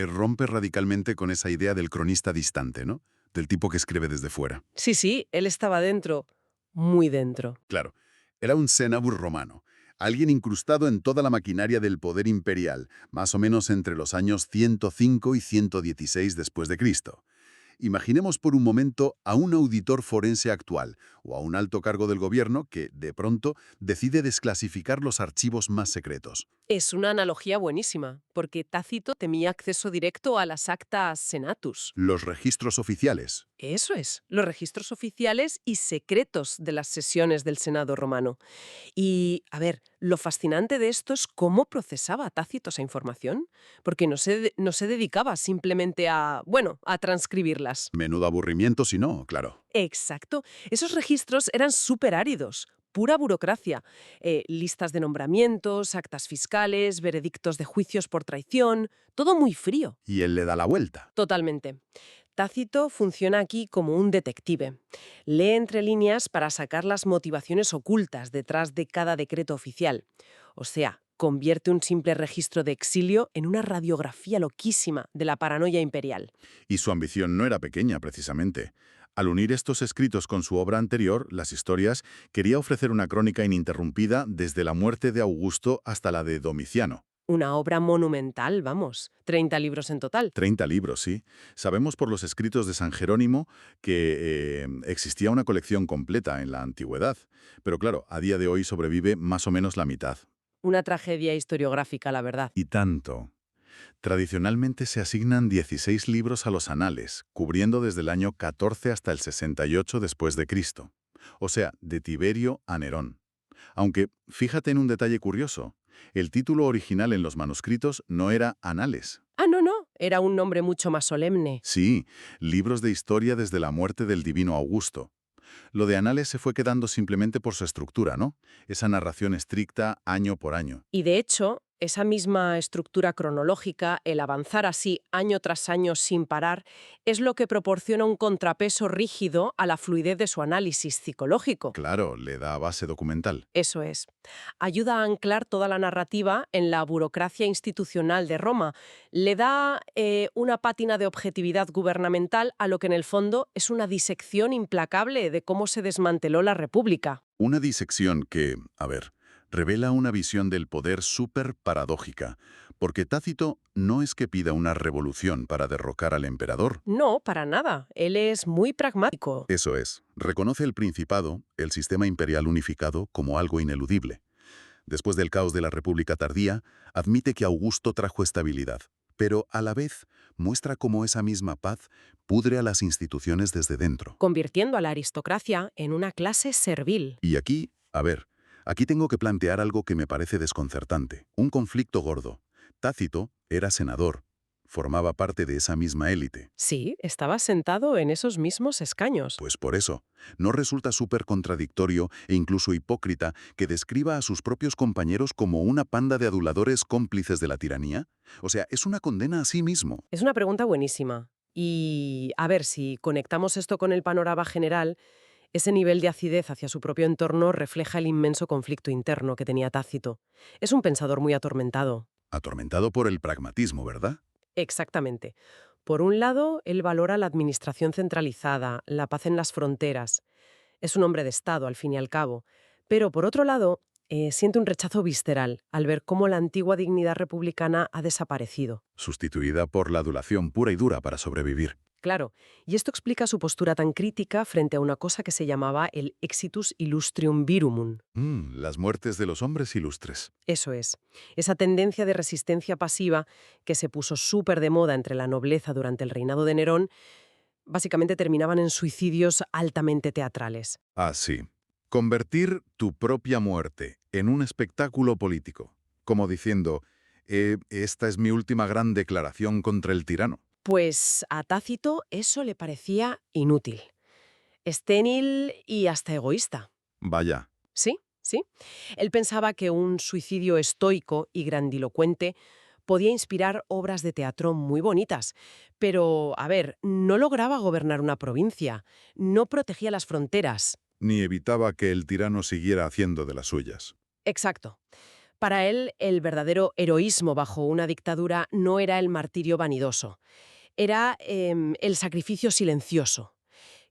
Speaker 2: rompe radicalmente con esa idea del cronista distante, ¿no? Del tipo que escribe desde fuera.
Speaker 1: Sí, él estaba dentro, muy dentro.
Speaker 2: Claro, era un cénabur romano, alguien incrustado en toda la maquinaria del poder imperial, más o menos entre los años 105 y 116 después de Cristo. Imaginemos por un momento a un auditor forense actual o a un alto cargo del gobierno que, de pronto, decide desclasificar los archivos más secretos.
Speaker 1: Es una analogía buenísima, porque Tácito tenía acceso directo a las actas senatus.
Speaker 2: Los registros oficiales.
Speaker 1: Eso es, los registros oficiales y secretos de las sesiones del Senado romano. Y, a ver, lo fascinante de esto es cómo procesaba Tácito esa información, porque no se dedicaba simplemente a transcribirlas.
Speaker 2: Menudo aburrimiento si no, claro.
Speaker 1: Exacto. Esos registros eran súper áridos, pura burocracia. Listas de nombramientos, actas fiscales, veredictos de juicios por traición, todo muy frío.
Speaker 2: Y él le da la vuelta.
Speaker 1: Totalmente. Tácito funciona aquí como un detective. Lee entre líneas para sacar las motivaciones ocultas detrás de cada decreto oficial. O sea, convierte un simple registro de exilio en una radiografía loquísima de la paranoia imperial.
Speaker 2: Y su ambición no era pequeña, precisamente. Al unir estos escritos con su obra anterior, Las Historias, quería ofrecer una crónica ininterrumpida desde la muerte de Augusto hasta la de Domiciano.
Speaker 1: Una obra monumental, vamos. 30 libros en total.
Speaker 2: 30 libros, sí. Sabemos por los escritos de San Jerónimo que existía una colección completa en la antigüedad. Pero claro, a día de hoy sobrevive más o menos la mitad.
Speaker 1: Una tragedia historiográfica, la verdad.
Speaker 2: Y tanto. Tradicionalmente se asignan 16 libros a los anales, cubriendo desde el año 14 hasta el 68 después de Cristo. O sea, de Tiberio a Nerón. Aunque, fíjate en un detalle curioso, el título original en los manuscritos no era Anales.
Speaker 1: Ah, no, era un nombre mucho más solemne.
Speaker 2: Sí, libros de historia desde la muerte del divino Augusto. Lo de Anales se fue quedando simplemente por su estructura, ¿no? Esa narración estricta año por año.
Speaker 1: Y de hecho, esa misma estructura cronológica, el avanzar así año tras año sin parar, es lo que proporciona un contrapeso rígido a la fluidez de su análisis psicológico.
Speaker 2: Claro, le da base documental.
Speaker 1: Eso es. Ayuda a anclar toda la narrativa en la burocracia institucional de Roma. Le da una pátina de objetividad gubernamental a lo que en el fondo es una disección implacable de cómo se desmanteló la República.
Speaker 2: Una disección que, revela una visión del poder súper paradójica, Porque Tácito no es que pida una revolución para derrocar al emperador.
Speaker 1: No, para nada. Él es muy pragmático.
Speaker 2: Eso es, reconoce el Principado, el sistema imperial unificado, como algo ineludible. Después del caos de la República tardía, admite que Augusto trajo estabilidad, pero a la vez muestra cómo esa misma paz pudre a las instituciones desde dentro.
Speaker 1: Convirtiendo a la aristocracia en una clase servil.
Speaker 2: Y aquí, a ver, aquí tengo que plantear algo que me parece desconcertante, un conflicto gordo. Tácito era senador, formaba parte de esa misma élite.
Speaker 1: Sí, estaba sentado en esos mismos escaños.
Speaker 2: Pues por eso, ¿no resulta súper contradictorio e incluso hipócrita que describa a sus propios compañeros como una panda de aduladores cómplices de la tiranía? O sea, es una condena a sí mismo.
Speaker 1: Es una pregunta buenísima. Y, a ver, si conectamos esto con el panorama general, ese nivel de acidez hacia su propio entorno refleja el inmenso conflicto interno que tenía Tácito. Es un pensador muy atormentado.
Speaker 2: Atormentado por el pragmatismo, ¿verdad?
Speaker 1: Exactamente. Por un lado, él valora la administración centralizada, la paz en las fronteras. Es un hombre de Estado, al fin y al cabo. Pero, por otro lado, siente un rechazo visceral al ver cómo la antigua dignidad republicana ha desaparecido.
Speaker 2: Sustituida por la adulación pura y dura para sobrevivir.
Speaker 1: Claro, y esto explica su postura tan crítica frente a una cosa que se llamaba el exitus illustrium virumum.
Speaker 2: Las muertes de los hombres ilustres.
Speaker 1: Eso es, esa tendencia de resistencia pasiva que se puso súper de moda entre la nobleza durante el reinado de Nerón, básicamente terminaban en suicidios altamente teatrales.
Speaker 2: Ah, sí. Convertir tu propia muerte en un espectáculo político. Como diciendo, esta es mi última gran declaración contra el tirano.
Speaker 1: Pues a Tácito eso le parecía inútil, esténil y hasta egoísta.
Speaker 2: Vaya,
Speaker 1: Sí, sí. Él pensaba que un suicidio estoico y grandilocuente podía inspirar obras de teatro muy bonitas. Pero, a ver, no lograba gobernar una provincia, no protegía las fronteras.
Speaker 2: ni evitaba que el tirano siguiera haciendo de las suyas.
Speaker 1: Exacto. Para él, el verdadero heroísmo bajo una dictadura no era el martirio vanidoso, era el sacrificio silencioso.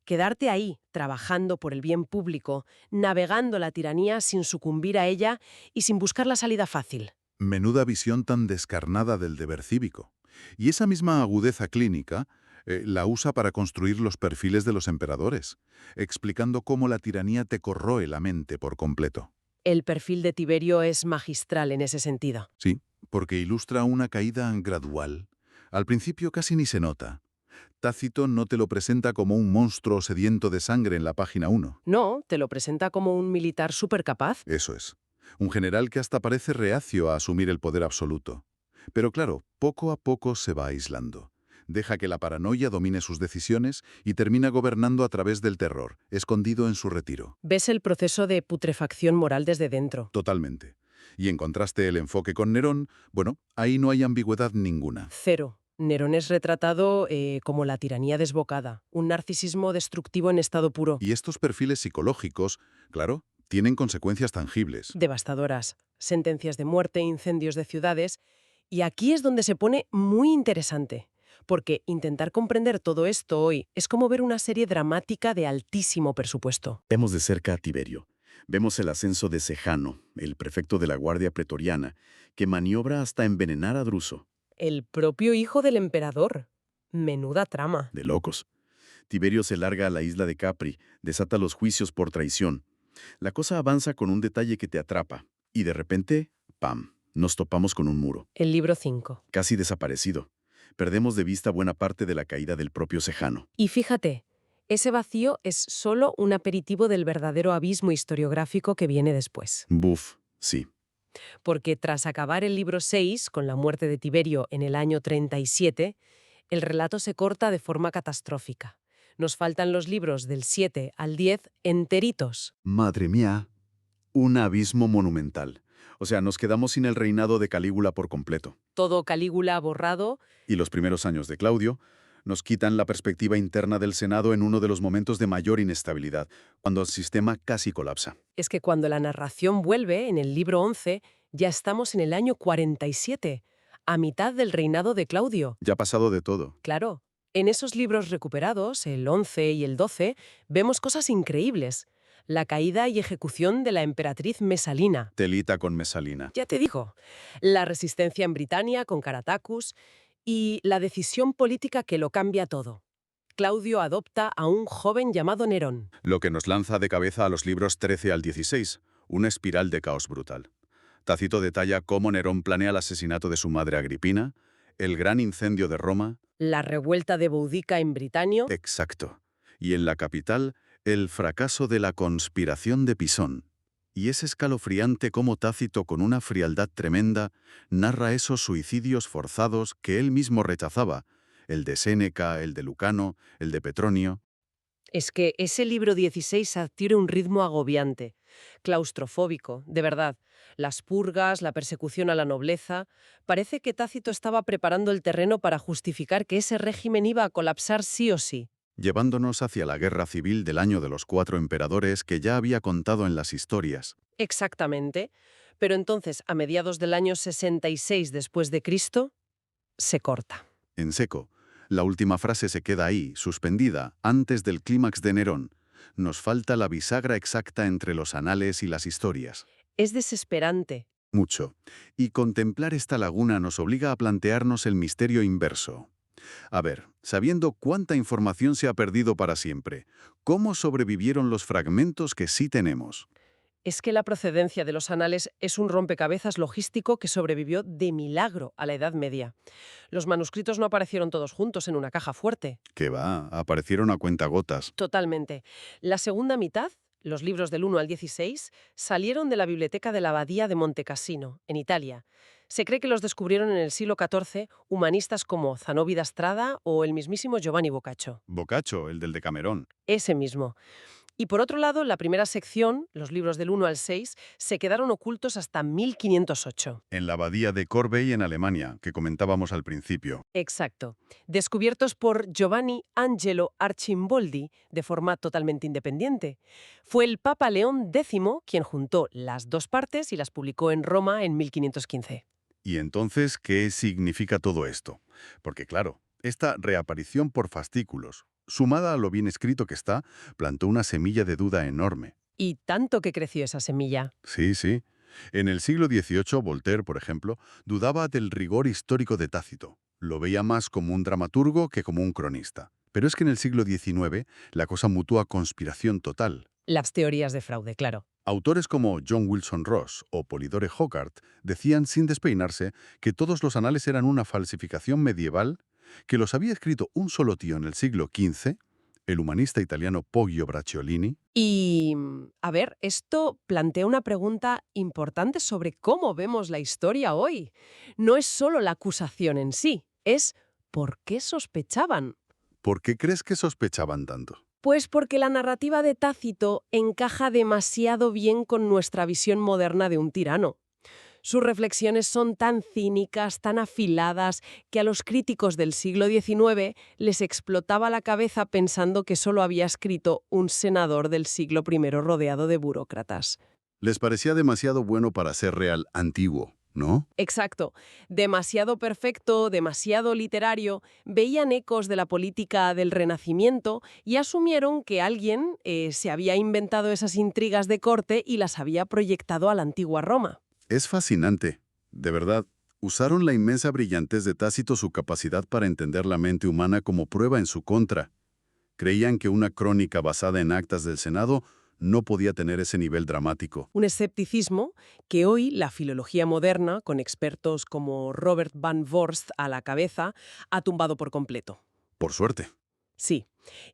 Speaker 1: Quedarte ahí, trabajando por el bien público, navegando la tiranía sin sucumbir a ella y sin buscar la salida fácil.
Speaker 2: Menuda visión tan descarnada del deber cívico. Y esa misma agudeza clínica la usa para construir los perfiles de los emperadores, explicando cómo la tiranía te corroe la mente por completo.
Speaker 1: El perfil de Tiberio es magistral en ese sentido.
Speaker 2: Sí, porque ilustra una caída gradual. Al principio casi ni se nota. Tácito no te lo presenta como un monstruo sediento de sangre en la página 1.
Speaker 1: No, te lo presenta como un militar supercapaz.
Speaker 2: Eso es. Un general que hasta parece reacio a asumir el poder absoluto. Pero claro, poco a poco se va aislando. Deja que la paranoia domine sus decisiones y termina gobernando a través del terror, escondido en su retiro.
Speaker 1: Ves el proceso de putrefacción moral desde dentro.
Speaker 2: Totalmente. Y en contraste el enfoque con Nerón, bueno, ahí no hay ambigüedad ninguna.
Speaker 1: Cero. Nerón es retratado como la tiranía desbocada, un narcisismo destructivo en estado puro.
Speaker 2: Y estos perfiles psicológicos, claro, tienen consecuencias tangibles.
Speaker 1: Devastadoras, sentencias de muerte, incendios de ciudades. Y aquí es donde se pone muy interesante, porque intentar comprender todo esto hoy es como ver una serie dramática de altísimo presupuesto.
Speaker 3: Vemos de cerca a Tiberio. Vemos el ascenso de Sejano, el prefecto de la Guardia Pretoriana, que maniobra hasta envenenar a Druso.
Speaker 1: El propio hijo del emperador. Menuda trama.
Speaker 3: De locos. Tiberio se larga a la isla de Capri, desata los juicios por traición. La cosa avanza con un detalle que te atrapa. Y de repente, ¡pam!, nos topamos con un muro.
Speaker 1: El libro 5.
Speaker 3: Casi desaparecido. Perdemos de vista buena parte de la caída del propio Sejano.
Speaker 1: Y fíjate, ese vacío es solo un aperitivo del verdadero abismo historiográfico que viene después.
Speaker 3: Buf, sí.
Speaker 1: Porque tras acabar el libro 6, con la muerte de Tiberio en el año 37, el relato se corta de forma catastrófica. Nos faltan los libros del 7 al 10 enteritos.
Speaker 3: Madre mía, un abismo monumental. O sea, nos quedamos sin el reinado de Calígula por completo.
Speaker 1: Todo Calígula borrado.
Speaker 3: Y los primeros años de Claudio nos quitan la perspectiva interna del Senado en uno de los momentos de mayor inestabilidad, cuando el sistema casi colapsa.
Speaker 1: Es que cuando la narración vuelve, en el libro 11, ya estamos en el año 47, a mitad del reinado de Claudio.
Speaker 3: Ya ha pasado de todo.
Speaker 1: Claro, en esos libros recuperados, el 11 y el 12, vemos cosas increíbles. La caída y ejecución de la emperatriz Mesalina.
Speaker 3: Telita con Mesalina.
Speaker 1: Ya te digo, la resistencia en Britania con Caratacus y la decisión política que lo cambia todo. Claudio adopta a un joven llamado Nerón.
Speaker 3: Lo que nos lanza de cabeza a los libros 13 al 16, una espiral de caos brutal. Tácito detalla cómo Nerón planea el asesinato de su madre Agripina, el gran incendio de Roma.
Speaker 1: La revuelta de Boudica en Britanio.
Speaker 3: Exacto. Y en la capital, el fracaso de la conspiración de Pisón. Y es escalofriante cómo Tácito, con una frialdad tremenda, narra esos suicidios forzados que él mismo rechazaba, el de Séneca, el de Lucano, el de Petronio.
Speaker 1: Es que ese libro 16 adquiere un ritmo agobiante, claustrofóbico, de verdad. Las purgas, la persecución a la nobleza. Parece que Tácito estaba preparando el terreno para justificar que ese régimen iba a colapsar sí o sí.
Speaker 3: Llevándonos hacia la guerra civil del año de los 4 emperadores que ya había contado en las historias.
Speaker 1: Exactamente. Pero entonces, a mediados del año 66 después de Cristo, se corta.
Speaker 3: En seco, la última frase se queda ahí, suspendida, antes del clímax de Nerón. Nos falta la bisagra exacta entre los anales y las historias.
Speaker 1: Es desesperante.
Speaker 3: Mucho. Y contemplar esta laguna nos obliga a plantearnos el misterio inverso. A ver, sabiendo cuánta información se ha perdido para siempre, ¿cómo sobrevivieron los fragmentos que sí tenemos?
Speaker 1: Es que la procedencia de los anales es un rompecabezas logístico que sobrevivió de milagro a la Edad Media. Los manuscritos no aparecieron todos juntos en una caja fuerte.
Speaker 3: Que va, aparecieron a cuentagotas.
Speaker 1: Totalmente. La segunda mitad, los libros del 1 al 16, salieron de la biblioteca de la Abadía de Montecassino, en Italia. Se cree que los descubrieron en el siglo XIV humanistas como Zanobi da Strada o el mismísimo Giovanni Boccaccio.
Speaker 3: Boccaccio, el del Decamerón.
Speaker 1: Ese mismo. Y por otro lado, la primera sección, los libros del 1 al 6, se quedaron ocultos hasta 1508.
Speaker 3: En la abadía de Corvey, en Alemania, que comentábamos al principio.
Speaker 1: Exacto. Descubiertos por Giovanni Angelo Arcimboldi de forma totalmente independiente. Fue el Papa León X quien juntó las dos partes y las publicó en Roma en 1515.
Speaker 3: ¿Y entonces qué significa todo esto? Porque claro, esta reaparición por fascículos, sumada a lo bien escrito que está, plantó una semilla de duda enorme.
Speaker 1: Y tanto que creció esa semilla.
Speaker 3: Sí, sí. En el siglo XVIII, Voltaire, por ejemplo, dudaba del rigor histórico de Tácito. Lo veía más como un dramaturgo que como un cronista. Pero es que en el siglo XIX la cosa mutó a conspiración total.
Speaker 1: Las teorías de fraude, claro.
Speaker 3: Autores como John Wilson Ross o Polidore Hogarth decían sin despeinarse que todos los anales eran una falsificación medieval, que los había escrito un solo tío en el siglo XV, el humanista italiano Poggio Bracciolini.
Speaker 1: Y, a ver, esto plantea una pregunta importante sobre cómo vemos la historia hoy. No es solo la acusación en sí, es ¿por qué sospechaban?
Speaker 3: ¿Por qué crees que sospechaban tanto?
Speaker 1: Pues porque la narrativa de Tácito encaja demasiado bien con nuestra visión moderna de un tirano. Sus reflexiones son tan cínicas, tan afiladas, que a los críticos del siglo XIX les explotaba la cabeza pensando que solo había escrito un senador del siglo I rodeado de burócratas.
Speaker 3: Les parecía demasiado bueno para ser real antiguo, ¿no?
Speaker 1: Exacto. Demasiado perfecto, demasiado literario, veían ecos de la política del Renacimiento y asumieron que alguien se había inventado esas intrigas de corte y las había proyectado a la antigua Roma.
Speaker 3: Es fascinante. De verdad, usaron la inmensa brillantez de Tácito, su capacidad para entender la mente humana, como prueba en su contra. Creían que una crónica basada en actas del Senado no podía tener ese nivel dramático.
Speaker 1: Un escepticismo que hoy la filología moderna, con expertos como Robert Van Voorst a la cabeza, ha tumbado por completo.
Speaker 3: Por suerte.
Speaker 1: Sí,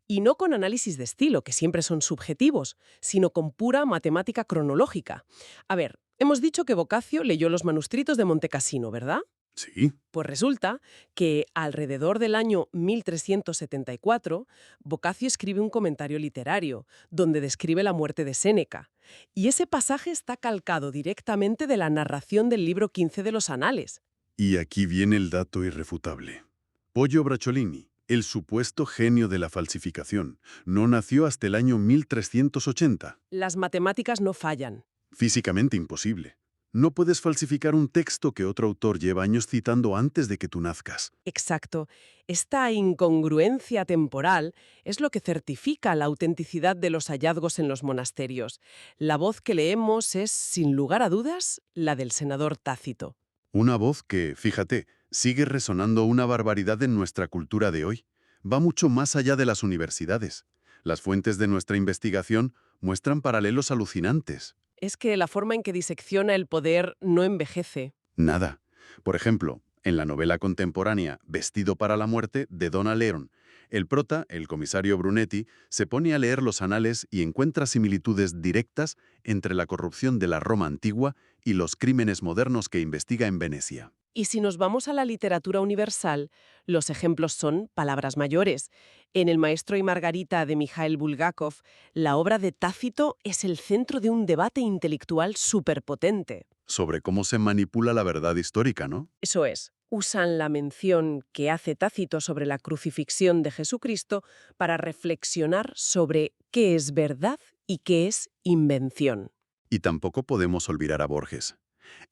Speaker 1: y no con análisis de estilo, que siempre son subjetivos, sino con pura matemática cronológica. A ver, hemos dicho que Boccaccio leyó los manuscritos de Montecassino, ¿verdad?
Speaker 3: Sí.
Speaker 1: Pues resulta que alrededor del año 1374, Boccaccio escribe un comentario literario, donde describe la muerte de Séneca. Y ese pasaje está calcado directamente de la narración del libro 15 de los Anales.
Speaker 3: Y aquí viene el dato irrefutable. Poggio Bracciolini, el supuesto genio de la falsificación, no nació hasta el año 1380.
Speaker 1: Las matemáticas no fallan.
Speaker 3: Físicamente imposible. No puedes falsificar un texto que otro autor lleva años citando antes de que tú nazcas.
Speaker 1: Exacto. Esta incongruencia temporal es lo que certifica la autenticidad de los hallazgos en los monasterios. La voz que leemos es, sin lugar a dudas, la del senador Tácito.
Speaker 3: Una voz que, fíjate, sigue resonando una barbaridad en nuestra cultura de hoy. Va mucho más allá de las universidades. Las fuentes de nuestra investigación muestran paralelos alucinantes.
Speaker 1: Es que la forma en que disecciona el poder no envejece.
Speaker 3: Nada. Por ejemplo, en la novela contemporánea Vestido para la muerte de Donna Leon, el prota, el comisario Brunetti, se pone a leer los anales y encuentra similitudes directas entre la corrupción de la Roma antigua y los crímenes modernos que investiga en Venecia.
Speaker 1: Y si nos vamos a la literatura universal, los ejemplos son palabras mayores. En El maestro y Margarita de Mikhail Bulgakov, la obra de Tácito es el centro de un debate intelectual superpotente.
Speaker 3: Sobre cómo se manipula la verdad histórica, ¿no?
Speaker 1: Eso es, usan la mención que hace Tácito sobre la crucifixión de Jesucristo para reflexionar sobre qué es verdad y qué es invención.
Speaker 3: Y tampoco podemos olvidar a Borges.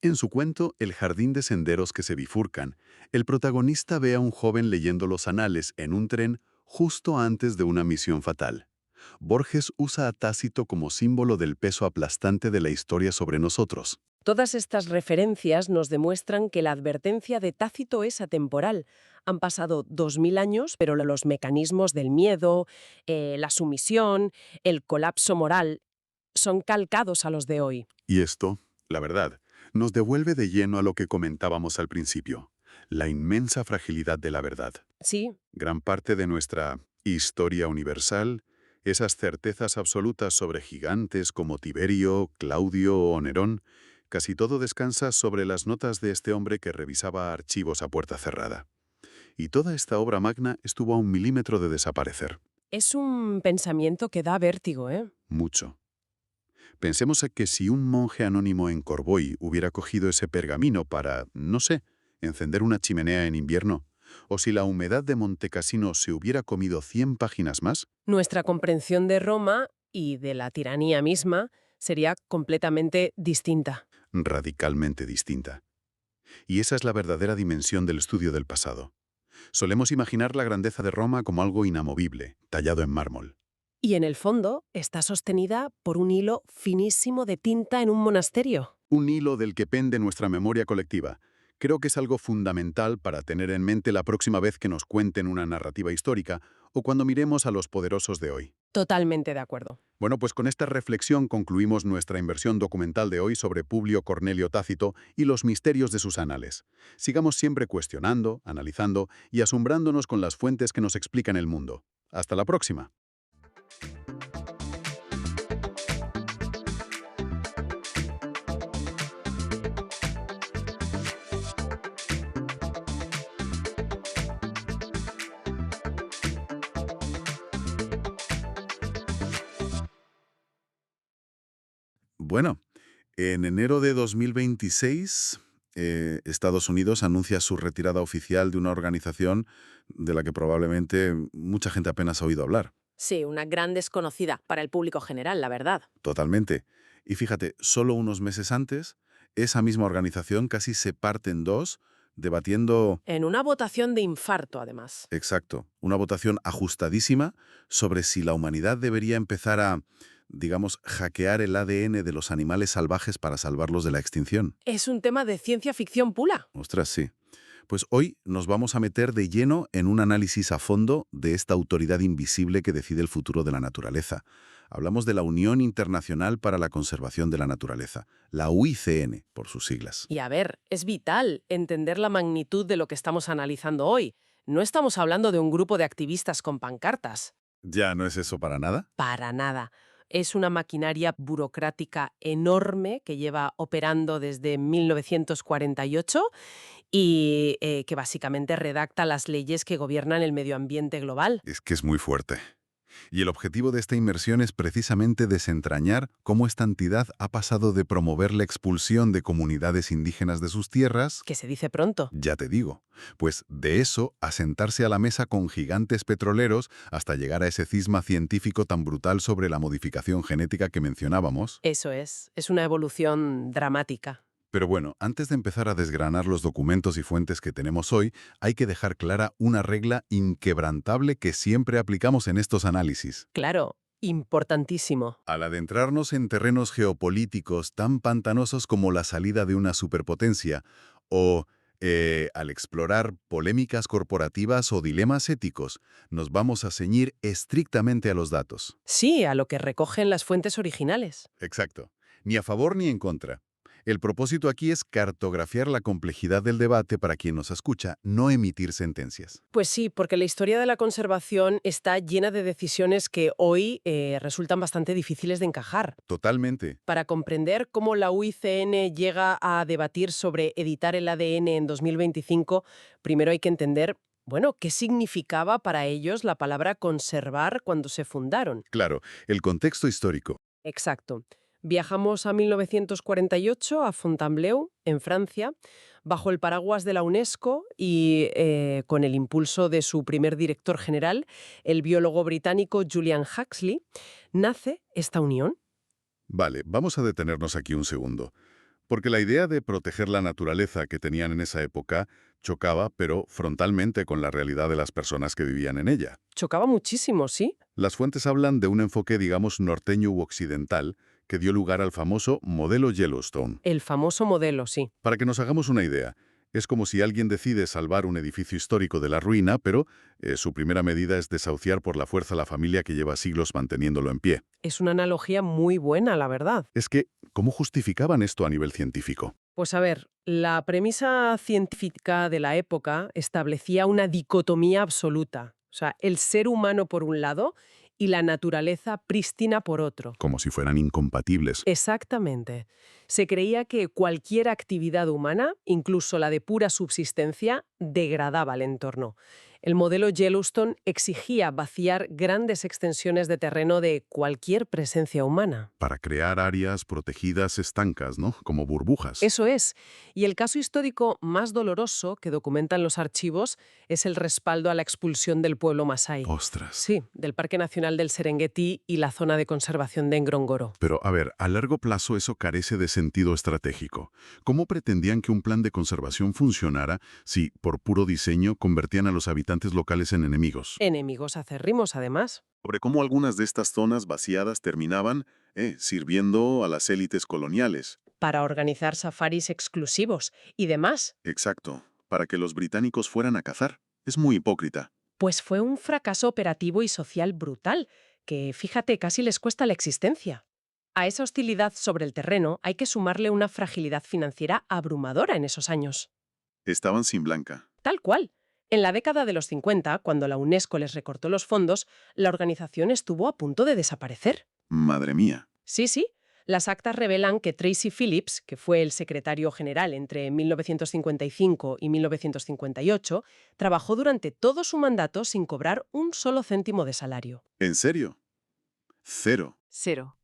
Speaker 3: En su cuento El jardín de senderos que se bifurcan, el protagonista ve a un joven leyendo los anales en un tren justo antes de una misión fatal. Borges usa a Tácito como símbolo del peso aplastante de la historia sobre nosotros.
Speaker 1: Todas estas referencias nos demuestran que la advertencia de Tácito es atemporal. Han pasado 2000 años, pero los mecanismos del miedo, la sumisión, el colapso moral, son calcados a los de hoy.
Speaker 3: Y esto, la verdad, nos devuelve de lleno a lo que comentábamos al principio, la inmensa fragilidad de la verdad.
Speaker 1: Sí,
Speaker 3: Gran parte de nuestra historia universal, esas certezas absolutas sobre gigantes como Tiberio, Claudio o Nerón, casi todo descansa sobre las notas de este hombre que revisaba archivos a puerta cerrada. Y toda esta obra magna estuvo a 1 milímetro de desaparecer.
Speaker 1: es un pensamiento que da vértigo, ¿eh?
Speaker 3: Mucho. Pensemos a que si un monje anónimo en Corboy hubiera cogido ese pergamino para, no sé, encender una chimenea en invierno, o si la humedad de Montecassino se hubiera comido 100 páginas más,
Speaker 1: Nuestra comprensión de Roma y de la tiranía misma sería completamente distinta.
Speaker 3: radicalmente distinta. Y esa es la verdadera dimensión del estudio del pasado. Solemos imaginar la grandeza de Roma como algo inamovible, tallado en mármol.
Speaker 1: Y en el fondo está sostenida por un hilo finísimo de tinta en un monasterio.
Speaker 3: Un hilo del que pende nuestra memoria colectiva. Creo que es algo fundamental para tener en mente la próxima vez que nos cuenten una narrativa histórica o cuando miremos a los poderosos de hoy.
Speaker 1: Totalmente de acuerdo.
Speaker 3: Bueno, pues con esta reflexión concluimos nuestra inversión documental de hoy sobre Publio Cornelio Tácito y los misterios de sus anales. Sigamos siempre cuestionando, analizando y asombrándonos con las fuentes que nos explican el mundo. Hasta la próxima. Bueno, en enero de 2026, Estados Unidos anuncia su retirada oficial de una organización de la que probablemente mucha gente apenas ha oído hablar.
Speaker 1: Sí, una gran desconocida para el público general, la verdad.
Speaker 3: Totalmente. Y fíjate, solo unos meses antes, esa misma organización casi se parte en dos, debatiendo,
Speaker 1: En una votación de infarto, además.
Speaker 3: exacto, una votación ajustadísima sobre si la humanidad debería empezar a, digamos, hackear el ADN de los animales salvajes para salvarlos de la extinción.
Speaker 1: Es un tema de ciencia ficción pura.
Speaker 3: Ostras, sí. Pues hoy nos vamos a meter de lleno en un análisis a fondo de esta autoridad invisible que decide el futuro de la naturaleza. Hablamos de la Unión Internacional para la Conservación de la Naturaleza, la UICN, por sus siglas.
Speaker 1: Y a ver, es vital entender la magnitud de lo que estamos analizando hoy. No estamos hablando de un grupo de activistas con pancartas.
Speaker 3: ¿Ya no es eso para nada?
Speaker 1: Para nada. Es una maquinaria burocrática enorme que lleva operando desde 1948 y que básicamente redacta las leyes que gobiernan el medio ambiente global.
Speaker 3: Es que es muy fuerte. Y el objetivo de esta inmersión es precisamente desentrañar cómo esta entidad ha pasado de promover la expulsión de comunidades indígenas de sus tierras,
Speaker 1: Que se dice pronto.
Speaker 3: ya te digo, pues de eso a sentarse a la mesa con gigantes petroleros hasta llegar a ese cisma científico tan brutal sobre la modificación genética que mencionábamos.
Speaker 1: Eso es una evolución dramática.
Speaker 2: Pero bueno, antes de empezar a desgranar los documentos y fuentes que tenemos hoy, hay que dejar clara una regla inquebrantable que siempre aplicamos en estos análisis.
Speaker 1: Claro, importantísimo.
Speaker 2: Al adentrarnos en terrenos geopolíticos tan pantanosos como la salida de una superpotencia o al explorar polémicas corporativas o dilemas éticos, nos vamos a ceñir estrictamente a los datos.
Speaker 1: Sí, a lo que recogen las fuentes originales.
Speaker 2: Exacto. Ni a favor ni en contra. El propósito aquí es cartografiar la complejidad del debate para quien nos escucha, no emitir sentencias.
Speaker 1: Pues sí, porque la historia de la conservación está llena de decisiones que hoy resultan bastante difíciles de encajar.
Speaker 2: Totalmente.
Speaker 1: Para comprender cómo la UICN llega a debatir sobre editar el ADN en 2025, primero hay que entender, bueno, qué significaba para ellos la palabra conservar cuando se fundaron.
Speaker 2: Claro, el contexto histórico.
Speaker 1: Exacto. Viajamos a 1948 a Fontainebleau, en Francia, bajo el paraguas de la UNESCO y con el impulso de su primer director general, el biólogo británico Julian Huxley, nace esta unión.
Speaker 2: Vale, vamos a detenernos aquí un segundo. Porque la idea de proteger la naturaleza que tenían en esa época chocaba, pero frontalmente, con la realidad de las personas que vivían en ella.
Speaker 1: Chocaba muchísimo, ¿sí?
Speaker 2: Las fuentes hablan de un enfoque, digamos, norteño u occidental, que dio lugar al famoso modelo Yellowstone.
Speaker 1: El famoso modelo, sí.
Speaker 2: Para que nos hagamos una idea, es como si alguien decide salvar un edificio histórico de la ruina, pero su primera medida es desahuciar por la fuerza a la familia que lleva siglos manteniéndolo en pie.
Speaker 1: Es una analogía muy buena, la verdad.
Speaker 2: Es que, ¿cómo justificaban esto a nivel científico?
Speaker 1: Pues a ver, la premisa científica de la época establecía una dicotomía absoluta. O sea, el ser humano por un lado y la naturaleza prístina por otro.
Speaker 2: Como si fueran incompatibles.
Speaker 1: Exactamente. Se creía que cualquier actividad humana, incluso la de pura subsistencia, degradaba el entorno. El modelo Yellowstone exigía vaciar grandes extensiones de terreno de cualquier presencia humana.
Speaker 2: Para crear áreas protegidas estancas, ¿no? Como burbujas.
Speaker 1: Eso es. Y el caso histórico más doloroso que documentan los archivos es el respaldo a la expulsión del pueblo masái.
Speaker 2: ¡Ostras!
Speaker 1: Sí, del Parque Nacional del Serengeti y la zona de conservación de Ngorongoro.
Speaker 2: Pero, a ver, a largo plazo eso carece de sentido estratégico. ¿Cómo pretendían que un plan de conservación funcionara si, por puro diseño, convertían a los habitantes locales en enemigos?
Speaker 1: Enemigos acérrimos, además.
Speaker 3: Sobre cómo algunas de estas zonas vaciadas terminaban sirviendo a las élites coloniales.
Speaker 1: Para organizar safaris exclusivos y demás.
Speaker 3: Exacto, para que los británicos fueran a cazar. Es muy hipócrita.
Speaker 1: Pues fue un fracaso operativo y social brutal, que, fíjate, casi les cuesta la existencia. A esa hostilidad sobre el terreno hay que sumarle una fragilidad financiera abrumadora en esos años.
Speaker 3: Estaban sin blanca.
Speaker 1: Tal cual. En la década de los 50, cuando la UNESCO les recortó los fondos, la organización estuvo a punto de desaparecer.
Speaker 3: Madre mía.
Speaker 1: Sí. Las actas revelan que Tracy Phillips, que fue el secretario general entre 1955 y 1958, trabajó durante todo su mandato sin cobrar un solo céntimo de salario.
Speaker 3: ¿En serio? Cero.
Speaker 1: Cero.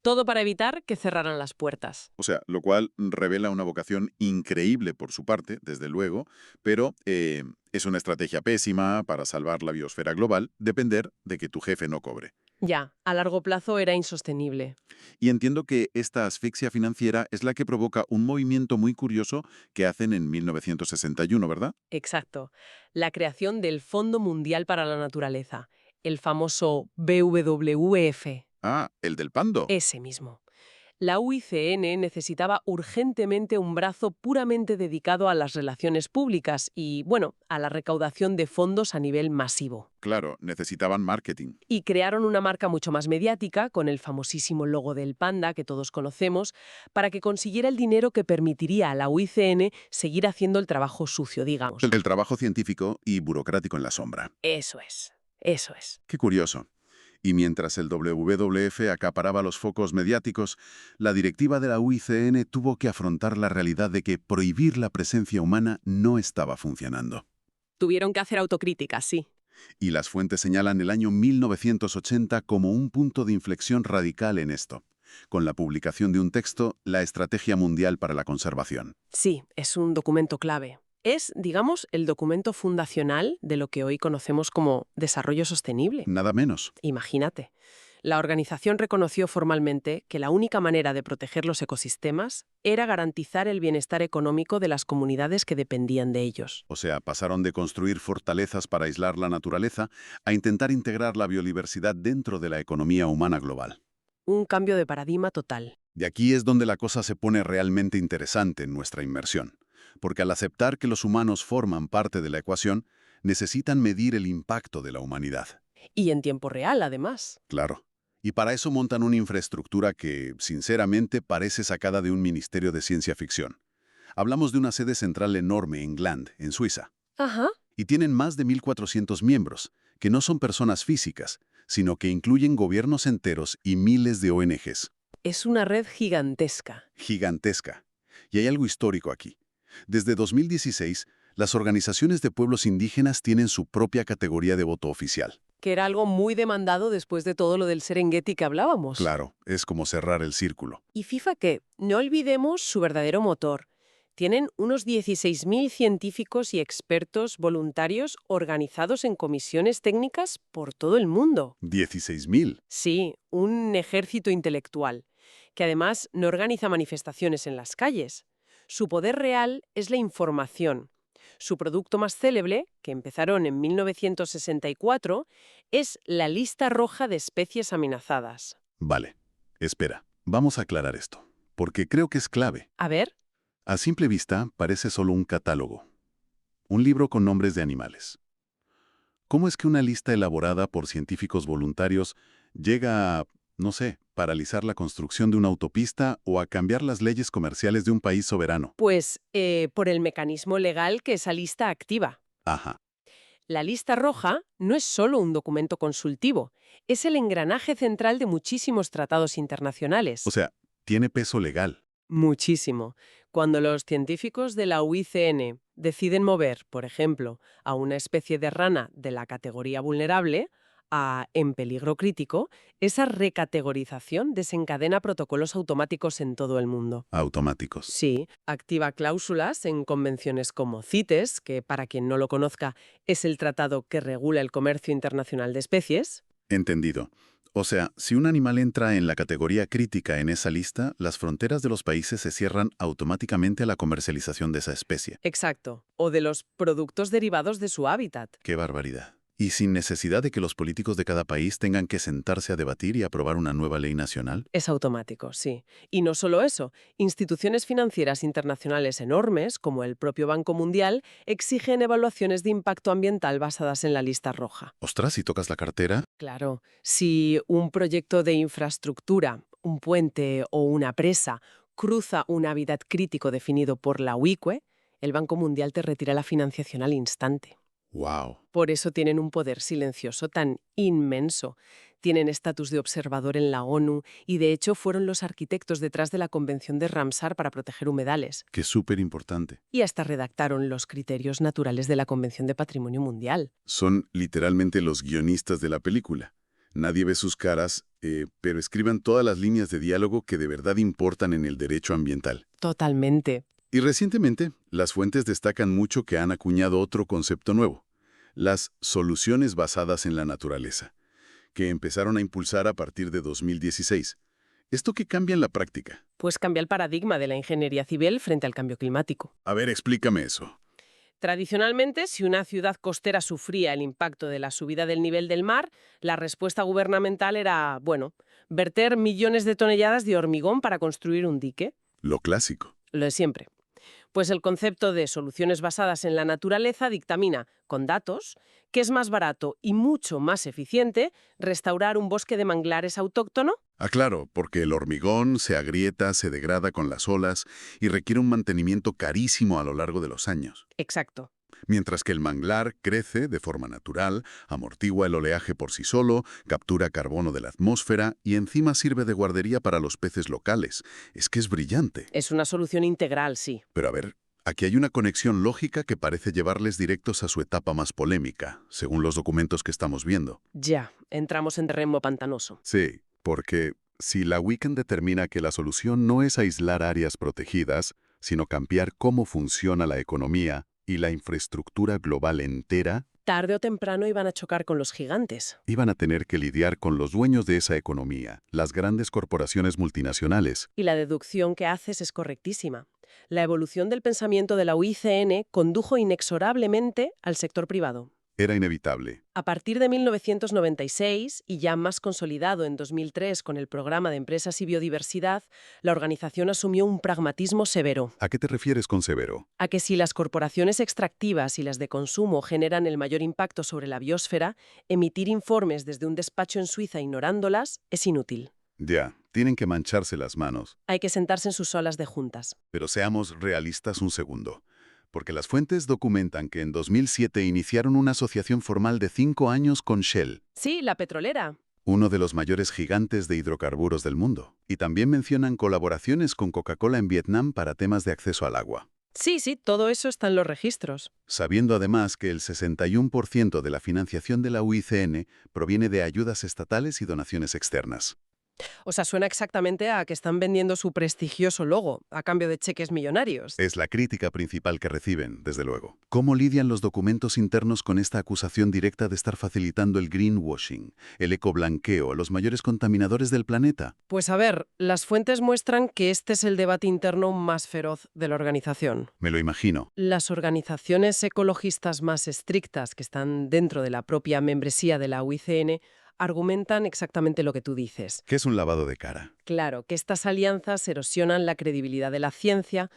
Speaker 1: Todo para evitar que cerraran las puertas.
Speaker 3: O sea, lo cual revela una vocación increíble por su parte, desde luego, pero es una estrategia pésima para salvar la biosfera global, depender de que tu jefe no cobre.
Speaker 1: Ya, a largo plazo era insostenible.
Speaker 3: Y entiendo que esta asfixia financiera es la que provoca un movimiento muy curioso que hacen en 1961, ¿verdad?
Speaker 1: Exacto. La creación del Fondo Mundial para la Naturaleza, el famoso WWF.
Speaker 3: Ah, el del pando.
Speaker 1: Ese mismo. La UICN necesitaba urgentemente un brazo puramente dedicado a las relaciones públicas y, bueno, a la recaudación de fondos a nivel masivo.
Speaker 3: Claro, necesitaban marketing.
Speaker 1: Y crearon una marca mucho más mediática, con el famosísimo logo del panda que todos conocemos, para que consiguiera el dinero que permitiría a la UICN seguir haciendo el trabajo sucio, digamos.
Speaker 3: El trabajo científico y burocrático en la sombra.
Speaker 1: Eso es. Eso es.
Speaker 3: Qué curioso. Y mientras el WWF acaparaba los focos mediáticos, la directiva de la UICN tuvo que afrontar la realidad de que prohibir la presencia humana no estaba funcionando.
Speaker 1: Tuvieron que hacer autocrítica, sí.
Speaker 3: Y las fuentes señalan el año 1980 como un punto de inflexión radical en esto, con la publicación de un texto, La Estrategia Mundial para la Conservación.
Speaker 1: Sí, es un documento clave. Es, digamos, el documento fundacional de lo que hoy conocemos como desarrollo sostenible.
Speaker 3: Nada menos.
Speaker 1: Imagínate. La organización reconoció formalmente que la única manera de proteger los ecosistemas era garantizar el bienestar económico de las comunidades que dependían de ellos.
Speaker 3: O sea, pasaron de construir fortalezas para aislar la naturaleza a intentar integrar la biodiversidad dentro de la economía humana global.
Speaker 1: Un cambio de paradigma total.
Speaker 3: De aquí es donde la cosa se pone realmente interesante en nuestra inmersión, porque al aceptar que los humanos forman parte de la ecuación, necesitan medir el impacto de la humanidad.
Speaker 1: Y en tiempo real, además.
Speaker 3: Claro. Y para eso montan una infraestructura que, sinceramente, parece sacada de un ministerio de ciencia ficción. Hablamos de una sede central enorme en Gland, en Suiza.
Speaker 1: Ajá.
Speaker 3: Y tienen más de 1.400 miembros, que no son personas físicas, sino que incluyen gobiernos enteros y miles de ONGs.
Speaker 1: Es una red gigantesca.
Speaker 3: Gigantesca. Y hay algo histórico aquí. Desde 2016, las organizaciones de pueblos indígenas tienen su propia categoría de voto oficial.
Speaker 1: Que era algo muy demandado después de todo lo del Serengeti que hablábamos.
Speaker 3: Claro, es como cerrar el círculo.
Speaker 1: Y FIFA que, no olvidemos su verdadero motor. Tienen unos 16.000 científicos y expertos voluntarios organizados en comisiones técnicas por todo el mundo.
Speaker 3: 16.000.
Speaker 1: Sí, un ejército intelectual, que además no organiza manifestaciones en las calles. Su poder real es la información. Su producto más célebre, que empezaron en 1964, es la lista roja de especies amenazadas.
Speaker 3: Vale, espera, vamos a aclarar esto, porque creo que es clave.
Speaker 1: A ver.
Speaker 3: A simple vista, parece solo un catálogo. Un libro con nombres de animales. ¿Cómo es que una lista elaborada por científicos voluntarios llega a, no sé, paralizar la construcción de una autopista o a cambiar las leyes comerciales de un país soberano?
Speaker 1: Pues por el mecanismo legal que esa lista activa.
Speaker 3: Ajá,
Speaker 1: La lista roja no es solo un documento consultivo, es el engranaje central de muchísimos tratados internacionales.
Speaker 3: o sea, tiene peso legal.
Speaker 1: Muchísimo. Cuando los científicos de la UICN deciden mover, por ejemplo, a una especie de rana de la categoría vulnerable a en peligro crítico, esa recategorización desencadena protocolos automáticos en todo el mundo.
Speaker 3: Automáticos.
Speaker 1: Sí, activa cláusulas en convenciones como CITES, que para quien no lo conozca es el tratado que regula el comercio internacional de especies.
Speaker 3: Entendido. O sea, si un animal entra en la categoría crítica en esa lista, las fronteras de los países se cierran automáticamente a la comercialización de esa especie.
Speaker 1: Exacto. O de los productos derivados de su hábitat.
Speaker 3: ¡Qué barbaridad! Y sin necesidad de que los políticos de cada país tengan que sentarse a debatir y aprobar una nueva ley nacional.
Speaker 1: Es automático, sí. Y no solo eso, instituciones financieras internacionales enormes, como el propio Banco Mundial, exigen evaluaciones de impacto ambiental basadas en la lista roja.
Speaker 3: Ostras, si tocas la cartera.
Speaker 1: Claro, si un proyecto de infraestructura, un puente o una presa cruza un hábitat crítico definido por la UICUE, el Banco Mundial te retira la financiación al instante.
Speaker 3: ¡Wow!
Speaker 1: Por eso tienen un poder silencioso tan inmenso. Tienen estatus de observador en la ONU y, de hecho, fueron los arquitectos detrás de la Convención de Ramsar para proteger humedales.
Speaker 3: ¡Qué súper importante!
Speaker 1: Y hasta redactaron los criterios naturales de la Convención de Patrimonio Mundial.
Speaker 3: Son literalmente los guionistas de la película. Nadie ve sus caras, pero escriban todas las líneas de diálogo que de verdad importan en el derecho ambiental.
Speaker 1: Totalmente.
Speaker 3: Y recientemente, las fuentes destacan mucho que han acuñado otro concepto nuevo, las soluciones basadas en la naturaleza, que empezaron a impulsar a partir de 2016. ¿Esto qué cambia en la práctica?
Speaker 1: Pues cambia el paradigma de la ingeniería civil frente al cambio climático.
Speaker 3: A ver, explícame eso.
Speaker 1: Tradicionalmente, si una ciudad costera sufría el impacto de la subida del nivel del mar, la respuesta gubernamental era, bueno, verter millones de toneladas de hormigón para construir un dique.
Speaker 3: Lo clásico.
Speaker 1: Lo de siempre. Pues el concepto de soluciones basadas en la naturaleza dictamina, con datos, que es más barato y mucho más eficiente restaurar un bosque de manglares autóctono.
Speaker 3: Ah, claro, porque el hormigón se agrieta, se degrada con las olas y requiere un mantenimiento carísimo a lo largo de los años.
Speaker 1: Exacto.
Speaker 3: Mientras que el manglar crece de forma natural, amortigua el oleaje por sí solo, captura carbono de la atmósfera y encima sirve de guardería para los peces locales. Es que es brillante.
Speaker 1: Es una solución integral, sí.
Speaker 3: Pero a ver, aquí hay una conexión lógica que parece llevarles directos a su etapa más polémica, según los documentos que estamos viendo.
Speaker 1: Ya, entramos en terreno pantanoso.
Speaker 3: Sí, porque si la Weekend determina que la solución no es aislar áreas protegidas, sino cambiar cómo funciona la economía,
Speaker 2: y la infraestructura global entera
Speaker 1: Tarde o temprano iban a chocar con los gigantes.
Speaker 2: iban a tener que lidiar con los dueños de esa economía, las grandes corporaciones multinacionales.
Speaker 1: Y la deducción que haces es correctísima. La evolución del pensamiento de la UICN condujo inexorablemente al sector privado.
Speaker 2: Era inevitable.
Speaker 1: A partir de 1996, y ya más consolidado en 2003 con el Programa de Empresas y Biodiversidad, la organización asumió un pragmatismo severo.
Speaker 2: ¿A qué te refieres con severo?
Speaker 1: A que si las corporaciones extractivas y las de consumo generan el mayor impacto sobre la biosfera, emitir informes desde un despacho en Suiza ignorándolas es inútil.
Speaker 2: Ya, tienen que mancharse las manos.
Speaker 1: Hay que sentarse en sus salas de juntas.
Speaker 2: Pero seamos realistas un segundo. Porque las fuentes documentan que en 2007 iniciaron una asociación formal de 5 años con Shell,
Speaker 1: Sí, la petrolera.
Speaker 2: uno de los mayores gigantes de hidrocarburos del mundo. Y también mencionan colaboraciones con Coca-Cola en Vietnam para temas de acceso al agua.
Speaker 1: Sí, todo eso está en los registros.
Speaker 2: Sabiendo además que el 61% de la financiación de la UICN proviene de ayudas estatales y donaciones externas.
Speaker 1: O sea, suena exactamente a que están vendiendo su prestigioso logo a cambio de cheques millonarios.
Speaker 2: Es la crítica principal que reciben, desde luego. ¿Cómo lidian los documentos internos con esta acusación directa de estar facilitando el greenwashing, el ecoblanqueo, los mayores contaminadores del planeta?
Speaker 1: Pues a ver, las fuentes muestran que este es el debate interno más feroz de la organización.
Speaker 2: Me lo imagino.
Speaker 1: Las organizaciones ecologistas más estrictas que están dentro de la propia membresía de la UICN argumentan exactamente lo que tú dices.
Speaker 2: ¿Qué es un lavado de cara?
Speaker 1: Claro, que estas alianzas erosionan la credibilidad de la ciencia,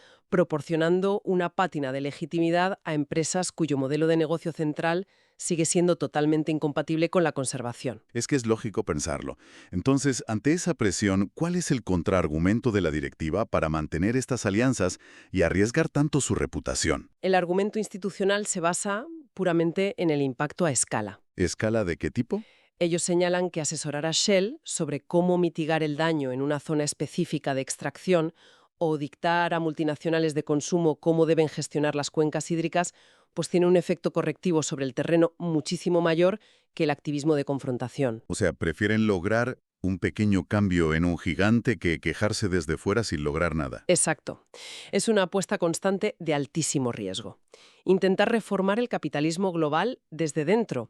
Speaker 1: proporcionando una pátina de legitimidad a empresas cuyo modelo de negocio central sigue siendo totalmente incompatible con la conservación.
Speaker 2: Es que es lógico pensarlo. Entonces, ante esa presión, ¿cuál es el contraargumento de la directiva para mantener estas alianzas y arriesgar tanto su reputación?
Speaker 1: El argumento institucional se basa puramente en el impacto a escala.
Speaker 2: ¿Escala de qué tipo?
Speaker 1: Ellos señalan que asesorar a Shell sobre cómo mitigar el daño en una zona específica de extracción o dictar a multinacionales de consumo cómo deben gestionar las cuencas hídricas, pues tiene un efecto correctivo sobre el terreno muchísimo mayor que el activismo de confrontación.
Speaker 2: O sea, prefieren lograr un pequeño cambio en un gigante que quejarse desde fuera sin lograr nada.
Speaker 1: Exacto. Es una apuesta constante de altísimo riesgo. Intentar reformar el capitalismo global desde dentro,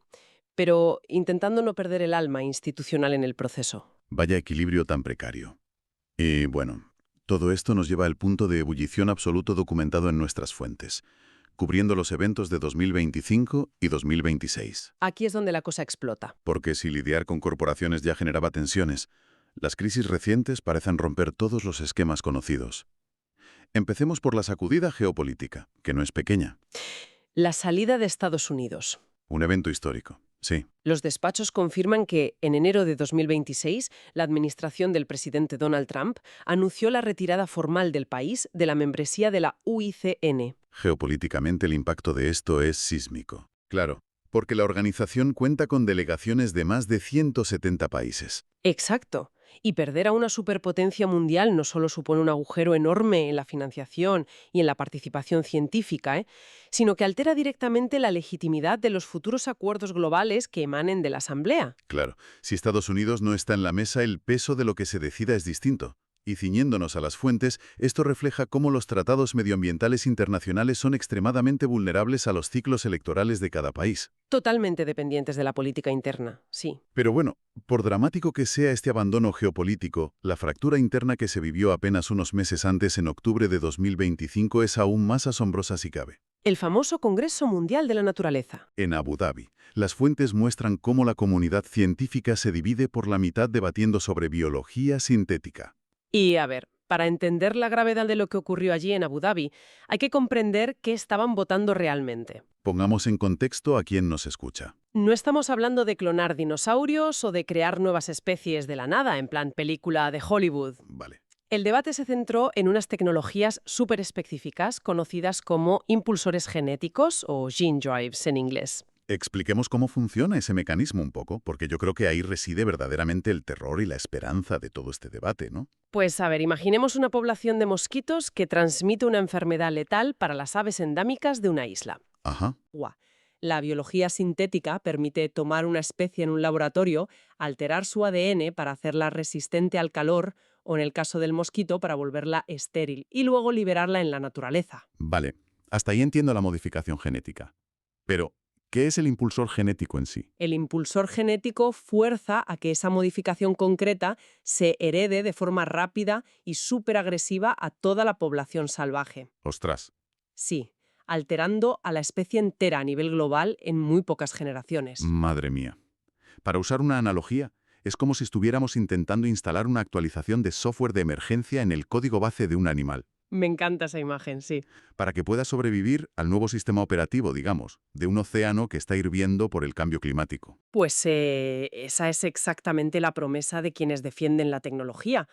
Speaker 1: pero intentando no perder el alma institucional en el proceso.
Speaker 2: Vaya equilibrio tan precario. Y bueno, todo esto nos lleva al punto de ebullición absoluto documentado en nuestras fuentes, cubriendo los eventos de 2025 y 2026.
Speaker 1: Aquí es donde la cosa explota.
Speaker 2: Porque si lidiar con corporaciones ya generaba tensiones, las crisis recientes parecen romper todos los esquemas conocidos. Empecemos por la sacudida geopolítica, que no es pequeña.
Speaker 1: La salida de Estados Unidos.
Speaker 2: Un evento histórico, sí.
Speaker 1: Los despachos confirman que, en enero de 2026, la administración del presidente Donald Trump anunció la retirada formal del país de la membresía de la UICN.
Speaker 2: Geopolíticamente el impacto de esto es sísmico. Claro, porque la organización cuenta con delegaciones de más de 170 países.
Speaker 1: Exacto. Y perder a una superpotencia mundial no solo supone un agujero enorme en la financiación y en la participación científica, sino que altera directamente la legitimidad de los futuros acuerdos globales que emanen de la Asamblea.
Speaker 2: Claro, si Estados Unidos no está en la mesa, el peso de lo que se decida es distinto. Y ciñéndonos a las fuentes, esto refleja cómo los tratados medioambientales internacionales son extremadamente vulnerables a los ciclos electorales de cada país.
Speaker 1: Totalmente dependientes de la política interna, sí.
Speaker 2: Pero bueno, por dramático que sea este abandono geopolítico, la fractura interna que se vivió apenas unos meses antes, en octubre de 2025, es aún más asombrosa si cabe.
Speaker 1: El famoso Congreso Mundial de la Naturaleza.
Speaker 2: En Abu Dhabi, las fuentes muestran cómo la comunidad científica se divide por la mitad debatiendo sobre biología sintética.
Speaker 1: Y a ver, para entender la gravedad de lo que ocurrió allí en Abu Dhabi, hay que comprender qué estaban votando realmente.
Speaker 2: Pongamos en contexto a quien nos escucha.
Speaker 1: No estamos hablando de clonar dinosaurios o de crear nuevas especies de la nada, en plan película de Hollywood.
Speaker 2: Vale.
Speaker 1: El debate se centró en unas tecnologías súper específicas conocidas como impulsores genéticos o gene drives en inglés.
Speaker 2: Expliquemos cómo funciona ese mecanismo un poco, porque yo creo que ahí reside verdaderamente el terror y la esperanza de todo este debate, ¿no?
Speaker 1: Pues a ver, imaginemos una población de mosquitos que transmite una enfermedad letal para las aves endámicas de una isla.
Speaker 2: Ajá.
Speaker 1: La biología sintética permite tomar una especie en un laboratorio, alterar su ADN para hacerla resistente al calor o, en el caso del mosquito, para volverla estéril y luego liberarla en la naturaleza.
Speaker 2: Vale. Hasta ahí entiendo la modificación genética. Pero, ¿qué es el impulsor genético en sí?
Speaker 1: El impulsor genético fuerza a que esa modificación concreta se herede de forma rápida y superagresiva a toda la población salvaje.
Speaker 2: Ostras,
Speaker 1: Sí, alterando a la especie entera a nivel global en muy pocas generaciones.
Speaker 2: madre mía. Para usar una analogía, es como si estuviéramos intentando instalar una actualización de software de emergencia en el código base de un animal,
Speaker 1: Me encanta esa imagen, sí.
Speaker 2: para que pueda sobrevivir al nuevo sistema operativo, digamos, de un océano que está hirviendo por el cambio climático.
Speaker 1: Pues esa es exactamente la promesa de quienes defienden la tecnología.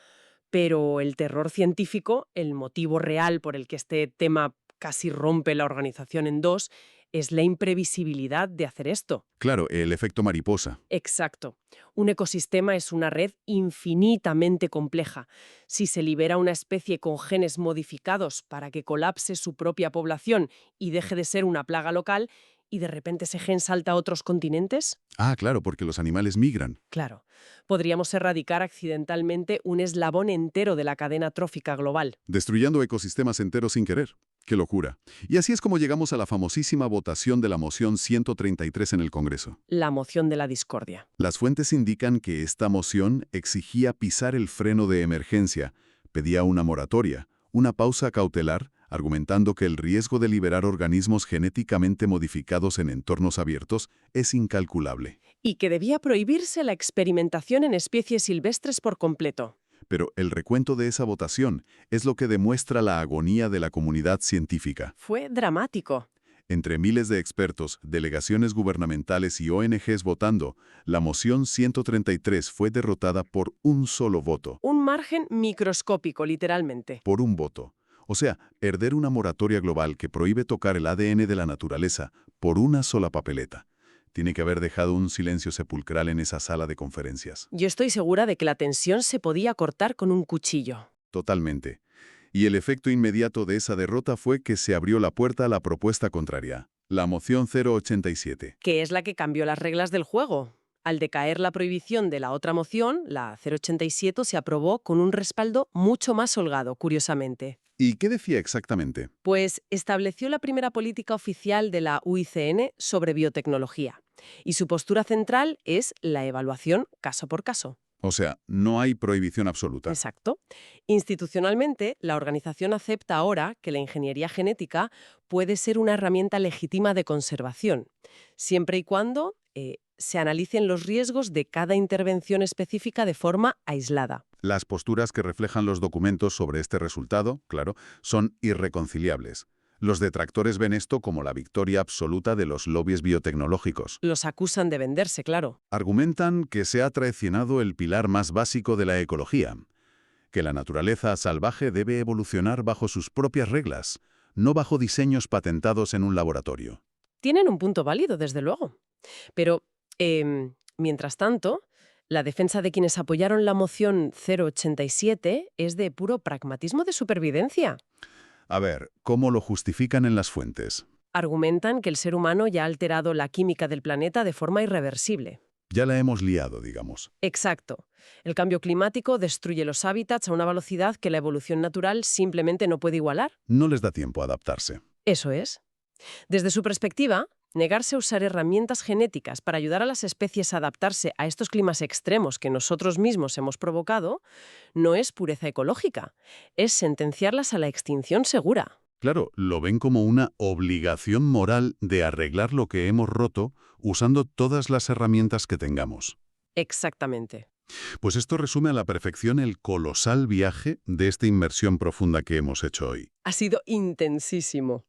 Speaker 1: Pero el terror científico, el motivo real por el que este tema casi rompe la organización en dos, es la imprevisibilidad de hacer esto.
Speaker 2: Claro, el efecto mariposa.
Speaker 1: Exacto. Un ecosistema es una red infinitamente compleja. Si se libera una especie con genes modificados para que colapse su propia población y deje de ser una plaga local, y de repente ese gen salta a otros continentes,
Speaker 2: Ah, claro, porque los animales migran.
Speaker 1: claro, podríamos erradicar accidentalmente un eslabón entero de la cadena trófica global.
Speaker 2: Destruyendo ecosistemas enteros sin querer. ¡Qué locura! Y así es como llegamos a la famosísima votación de la moción 133 en el Congreso.
Speaker 1: La moción de la discordia.
Speaker 2: Las fuentes indican que esta moción exigía pisar el freno de emergencia, pedía una moratoria, una pausa cautelar, argumentando que el riesgo de liberar organismos genéticamente modificados en entornos abiertos es incalculable.
Speaker 1: Y que debía prohibirse la experimentación en especies silvestres por completo.
Speaker 2: Pero el recuento de esa votación es lo que demuestra la agonía de la comunidad científica.
Speaker 1: Fue dramático.
Speaker 2: Entre miles de expertos, delegaciones gubernamentales y ONGs votando, la moción 133 fue derrotada por un solo voto.
Speaker 1: Un margen microscópico, literalmente.
Speaker 2: Por un voto. O sea, hereder una moratoria global que prohíbe tocar el ADN de la naturaleza por una sola papeleta. Tiene que haber dejado un silencio sepulcral en esa sala de conferencias.
Speaker 1: Yo estoy segura de que la tensión se podía cortar con un cuchillo.
Speaker 2: Totalmente. Y el efecto inmediato de esa derrota fue que se abrió la puerta a la propuesta contraria, la moción 087.
Speaker 1: Que es la que cambió las reglas del juego. Al decaer la prohibición de la otra moción, la 087 se aprobó con un respaldo mucho más holgado, curiosamente.
Speaker 2: ¿Y qué decía exactamente?
Speaker 1: Pues estableció la primera política oficial de la UICN sobre biotecnología. Y su postura central es la evaluación caso por caso.
Speaker 2: O sea, no hay prohibición absoluta.
Speaker 1: Exacto. Institucionalmente, la organización acepta ahora que la ingeniería genética puede ser una herramienta legítima de conservación, siempre y cuando se analicen los riesgos de cada intervención específica de forma aislada.
Speaker 2: Las posturas que reflejan los documentos sobre este resultado, claro, son irreconciliables. Los detractores ven esto como la victoria absoluta de los lobbies biotecnológicos.
Speaker 1: Los acusan de venderse, claro.
Speaker 2: Argumentan que se ha traicionado el pilar más básico de la ecología, que la naturaleza salvaje debe evolucionar bajo sus propias reglas, no bajo diseños patentados en un laboratorio.
Speaker 1: Tienen un punto válido, desde luego. Pero, mientras tanto, la defensa de quienes apoyaron la moción 087 es de puro pragmatismo de supervivencia.
Speaker 2: A ver, ¿cómo lo justifican en las fuentes?
Speaker 1: Argumentan que el ser humano ya ha alterado la química del planeta de forma irreversible.
Speaker 2: Ya la hemos liado, digamos.
Speaker 1: Exacto. El cambio climático destruye los hábitats a una velocidad que la evolución natural simplemente no puede igualar.
Speaker 2: No les da tiempo a adaptarse.
Speaker 1: Eso es. Desde su perspectiva, negarse a usar herramientas genéticas para ayudar a las especies a adaptarse a estos climas extremos que nosotros mismos hemos provocado no es pureza ecológica, es sentenciarlas a la extinción segura.
Speaker 2: Claro, lo ven como una obligación moral de arreglar lo que hemos roto usando todas las herramientas que tengamos.
Speaker 1: Exactamente.
Speaker 2: Pues esto resume a la perfección el colosal viaje de esta inmersión profunda que hemos hecho hoy.
Speaker 1: Ha sido intensísimo.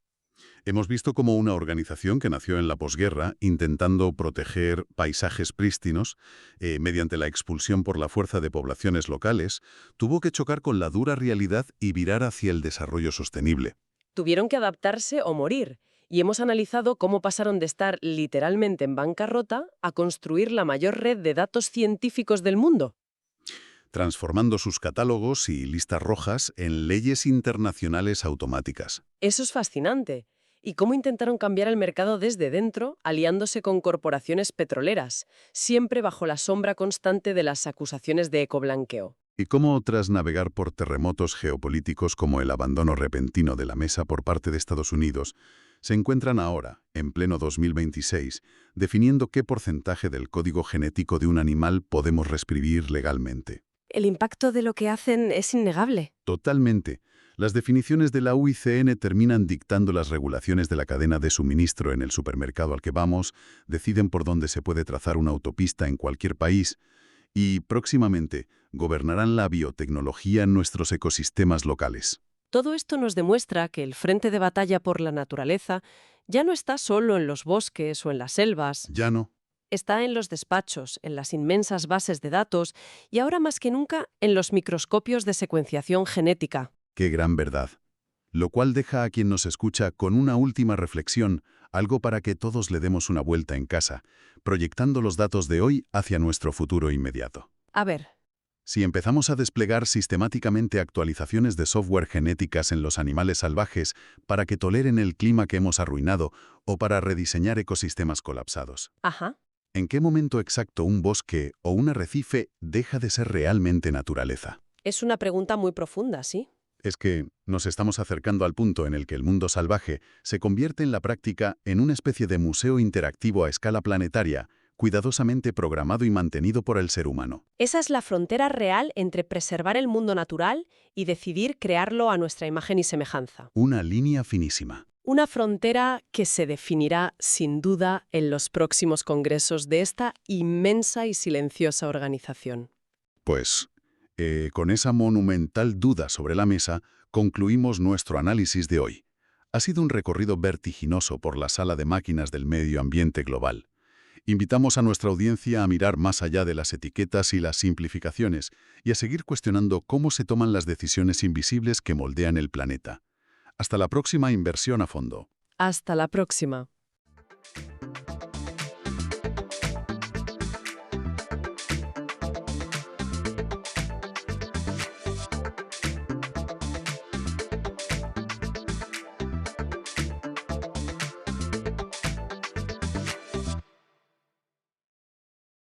Speaker 2: Hemos visto cómo una organización que nació en la posguerra, intentando proteger paisajes prístinos, mediante la expulsión por la fuerza de poblaciones locales, tuvo que chocar con la dura realidad y virar hacia el desarrollo sostenible.
Speaker 1: Tuvieron que adaptarse o morir, y hemos analizado cómo pasaron de estar literalmente en bancarrota a construir la mayor red de datos científicos del mundo.
Speaker 2: Transformando sus catálogos y listas rojas en leyes internacionales automáticas.
Speaker 1: Eso es fascinante. Y cómo intentaron cambiar el mercado desde dentro, aliándose con corporaciones petroleras, siempre bajo la sombra constante de las acusaciones de ecoblanqueo.
Speaker 2: ¿Y cómo, tras navegar por terremotos geopolíticos como el abandono repentino de la mesa por parte de Estados Unidos, se encuentran ahora, en pleno 2026, definiendo qué porcentaje del código genético de un animal podemos reescribir legalmente?
Speaker 1: El impacto de lo que hacen es innegable.
Speaker 2: Totalmente. Las definiciones de la UICN terminan dictando las regulaciones de la cadena de suministro en el supermercado al que vamos, deciden por dónde se puede trazar una autopista en cualquier país y, próximamente, gobernarán la biotecnología en nuestros ecosistemas locales.
Speaker 1: Todo esto nos demuestra que el frente de batalla por la naturaleza ya no está solo en los bosques o en las selvas,
Speaker 2: Ya no.
Speaker 1: está en los despachos, en las inmensas bases de datos y ahora más que nunca en los microscopios de secuenciación genética.
Speaker 2: Qué gran verdad. Lo cual deja a quien nos escucha con una última reflexión, algo para que todos le demos una vuelta en casa, proyectando los datos de hoy hacia nuestro futuro inmediato.
Speaker 1: A ver,
Speaker 2: Si empezamos a desplegar sistemáticamente actualizaciones de software genéticas en los animales salvajes para que toleren el clima que hemos arruinado o para rediseñar ecosistemas colapsados,
Speaker 1: ajá.
Speaker 2: ¿en qué momento exacto un bosque o un arrecife deja de ser realmente naturaleza?
Speaker 1: Es una pregunta muy profunda, ¿sí?
Speaker 2: Es que nos estamos acercando al punto en el que el mundo salvaje se convierte en la práctica en una especie de museo interactivo a escala planetaria, cuidadosamente programado y mantenido por el ser humano.
Speaker 1: Esa es la frontera real entre preservar el mundo natural y decidir crearlo a nuestra imagen y semejanza.
Speaker 2: Una línea finísima.
Speaker 1: Una frontera que se definirá, sin duda, en los próximos congresos de esta inmensa y silenciosa organización.
Speaker 2: Pues, con esa monumental duda sobre la mesa, concluimos nuestro análisis de hoy. Ha sido un recorrido vertiginoso por la sala de máquinas del medio ambiente global. Invitamos a nuestra audiencia a mirar más allá de las etiquetas y las simplificaciones y a seguir cuestionando cómo se toman las decisiones invisibles que moldean el planeta. Hasta la próxima inversión a fondo.
Speaker 1: Hasta la próxima.